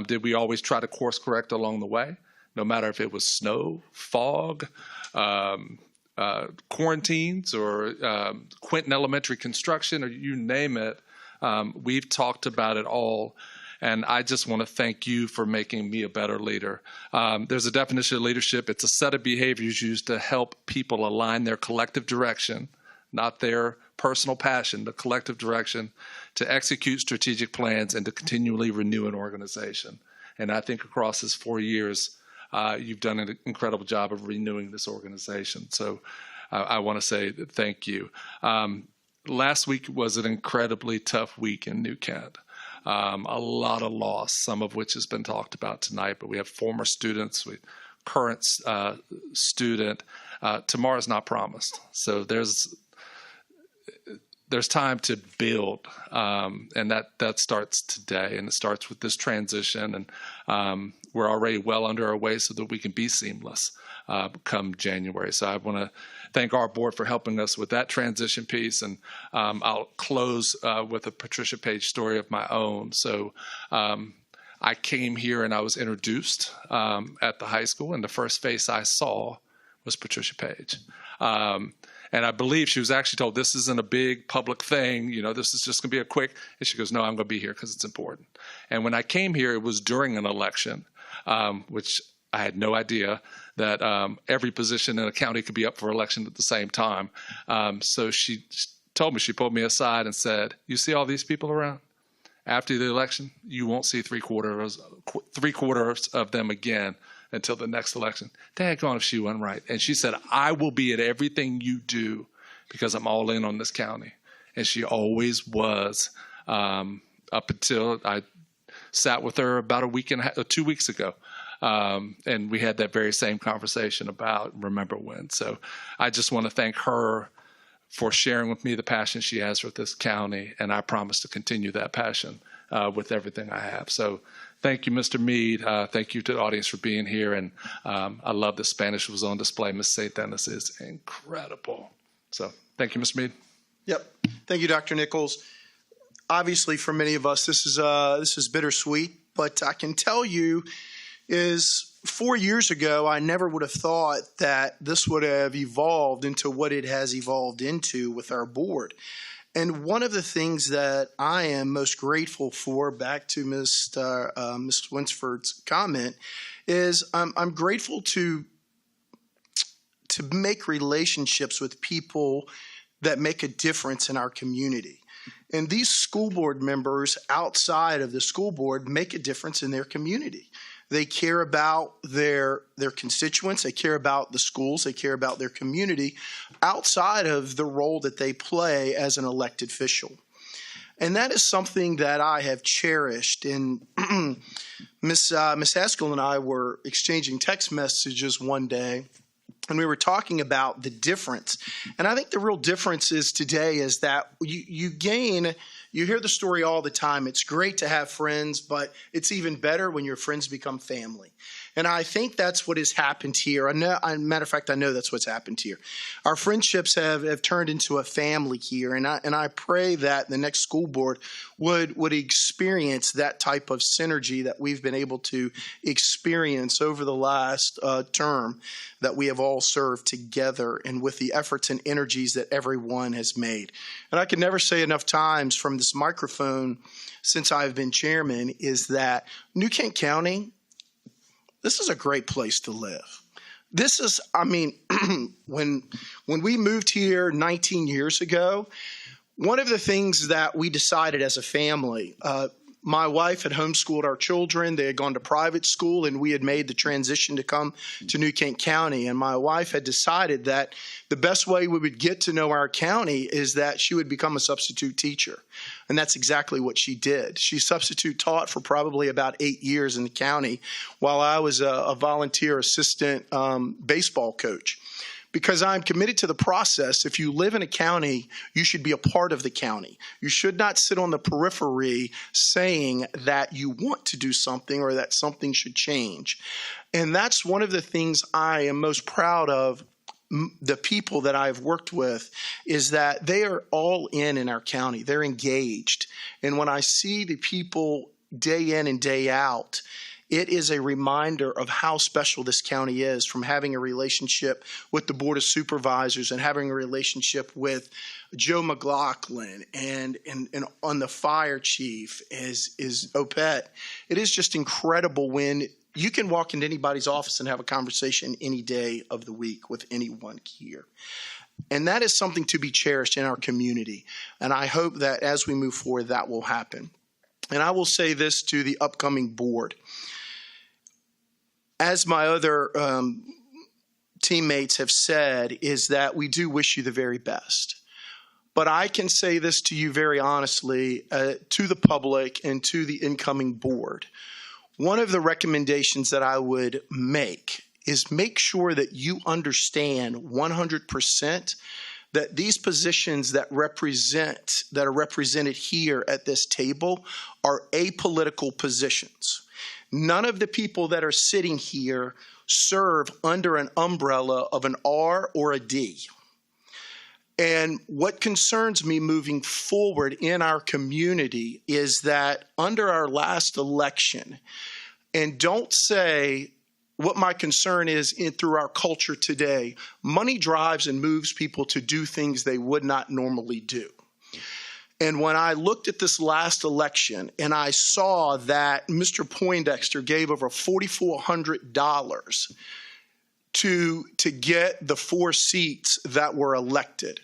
Did we always try to course correct along the way? No matter if it was snow, fog, quarantines, or Quinton Elementary construction, or you name it, we've talked about it all. And I just want to thank you for making me a better leader. There's a definition of leadership. It's a set of behaviors used to help people align their collective direction, not their personal passion, but collective direction, to execute strategic plans and to continually renew an organization. And I think across this 4 years, you've done an incredible job of renewing this organization. So I want to say thank you. Last week was an incredibly tough week in New Kent. A lot of loss, some of which has been talked about tonight, but we have former students, current student. Tomorrow's not promised. So there's time to build, and that starts today, and it starts with this transition, and we're already well under our way so that we can be seamless come January. So I want to thank our board for helping us with that transition piece, and I'll close with a Patricia Page story of my own. So I came here and I was introduced at the high school, and the first face I saw was Patricia Page. And I believe she was actually told, this isn't a big public thing, this is just going to be a quick, and she goes, no, I'm going to be here because it's important. And when I came here, it was during an election, which I had no idea that every position in a county could be up for election at the same time. So she told me, she pulled me aside and said, you see all these people around? After the election, you won't see three quarters of them again until the next election. Daggone if she went right. And she said, I will be at everything you do because I'm all in on this county. And she always was up until I sat with her about 2 weeks ago. And we had that very same conversation about remember when. So I just want to thank her for sharing with me the passion she has for this county, and I promise to continue that passion with everything I have. So thank you, Mr. Meade. Thank you to the audience for being here, and I love that Spanish was on display. Ms. St. Dennis is incredible. So thank you, Mr. Meade. Yep. Thank you, Dr. Nichols. Obviously, for many of us, this is bittersweet, but I can tell you is 4 years ago, I never would have thought that this would have evolved into what it has evolved into with our board. And one of the things that I am most grateful for, back to Ms. Winsford's comment, is I'm grateful to make relationships with people that make a difference in our community. And these school board members outside of the school board make a difference in their community. They care about their constituents. They care about the schools. They care about their community outside of the role that they play as an elected official. And that is something that I have cherished. And Miss Haskell and I were exchanging text messages one day, and we were talking about the difference. And I think the real difference is today is that you hear the story all the time. It's great to have friends, but it's even better when your friends become family. And I think that's what has happened here. Matter of fact, I know that's what's happened here. Our friendships have turned into a family here, and I pray that the next school board would experience that type of synergy that we've been able to experience over the last term that we have all served together, and with the efforts and energies that everyone has made. And I can never say enough times from this microphone since I've been chairman is that New Kent County, this is a great place to live. This is, I mean, when we moved here 19 years ago, one of the things that we decided as a family, my wife had homeschooled our children. They had gone to private school, and we had made the transition to come to New Kent County. And my wife had decided that the best way we would get to know our county is that she would become a substitute teacher. And that's exactly what she did. She substitute taught for probably about 8 years in the county while I was a volunteer assistant baseball coach. Because I'm committed to the process. If you live in a county, you should be a part of the county. You should not sit on the periphery saying that you want to do something or that something should change. And that's one of the things I am most proud of. The people that I've worked with is that they are all in our county. They're engaged. And when I see the people day in and day out, it is a reminder of how special this county is, from having a relationship with the Board of Supervisors and having a relationship with Joe McLaughlin and on the fire chief is Opet. It is just incredible when you can walk into anybody's office and have a conversation any day of the week with anyone here. And that is something to be cherished in our community. And I hope that as we move forward, that will happen. And I will say this to the upcoming board. As my other teammates have said, is that we do wish you the very best. But I can say this to you very honestly, to the public and to the incoming board. One of the recommendations that I would make is make sure that you understand 100% that these positions that are represented here at this table are apolitical positions. None of the people that are sitting here serve under an umbrella of an R or a D. And what concerns me moving forward in our community is that under our last election, and don't say what my concern is through our culture today, money drives and moves people to do things they would not normally do. And when I looked at this last election and I saw that Mr. Poindexter gave over $4,400 to get the 4 seats that were elected.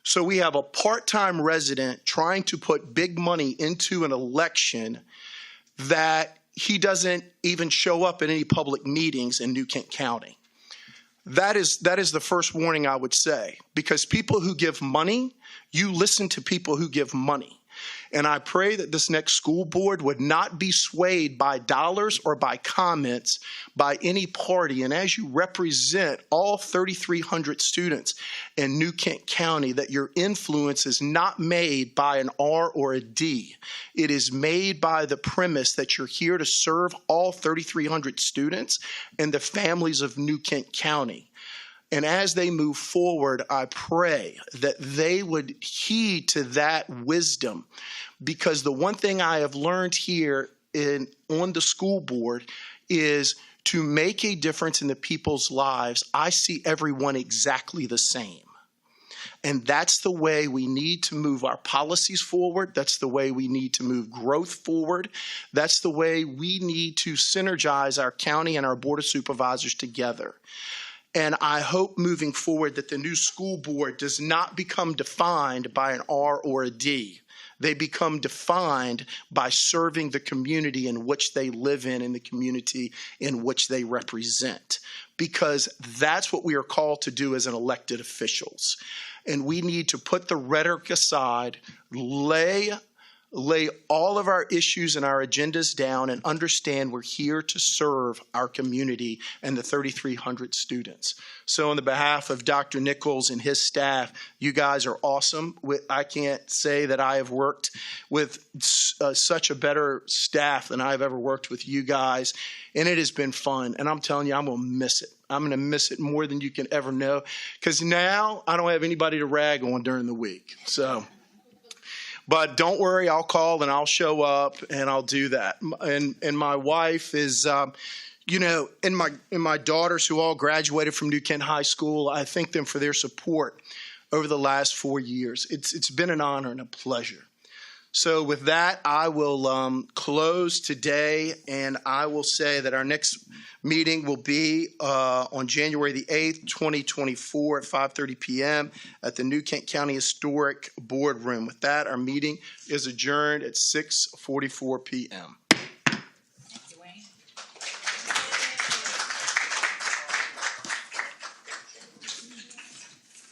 So we have a part-time resident trying to put big money into an election that he doesn't even show up at any public meetings in New Kent County. That is the first warning I would say, because people who give money, you listen to people who give money. And I pray that this next school board would not be swayed by dollars or by comments by any party. And as you represent all 3,300 students in New Kent County, that your influence is not made by an R or a D. It is made by the premise that you're here to serve all 3,300 students and the families of New Kent County. And as they move forward, I pray that they would heed to that wisdom, because the one thing I have learned here on the school board is to make a difference in the people's lives. I see everyone exactly the same. And that's the way we need to move our policies forward. That's the way we need to move growth forward. That's the way we need to synergize our county and our board of supervisors together. And I hope moving forward that the new school board does not become defined by an R or a D. They become defined by serving the community in which they live in and the community in which they represent, because that's what we are called to do as an elected officials. And we need to put the rhetoric aside, lay all of our issues and our agendas down, and understand we're here to serve our community and the 3,300 students. So on the behalf of Dr. Nichols and his staff, you guys are awesome. I can't say that I have worked with such a better staff than I've ever worked with you guys, and it has been fun. And I'm telling you, I'm going to miss it. I'm going to miss it more than you can ever know, because now I don't have anybody to rag on during the week. But don't worry, I'll call and I'll show up and I'll do that. And my wife is, and my daughters who all graduated from New Kent High School, I thank them for their support over the last 4 years. It's been an honor and a pleasure. So with that, I will close today, and I will say that our next meeting will be on January the 8th, 2024 at 5:30 p.m. at the New Kent County Historic Boardroom. With that, our meeting is adjourned at 6:44 p.m.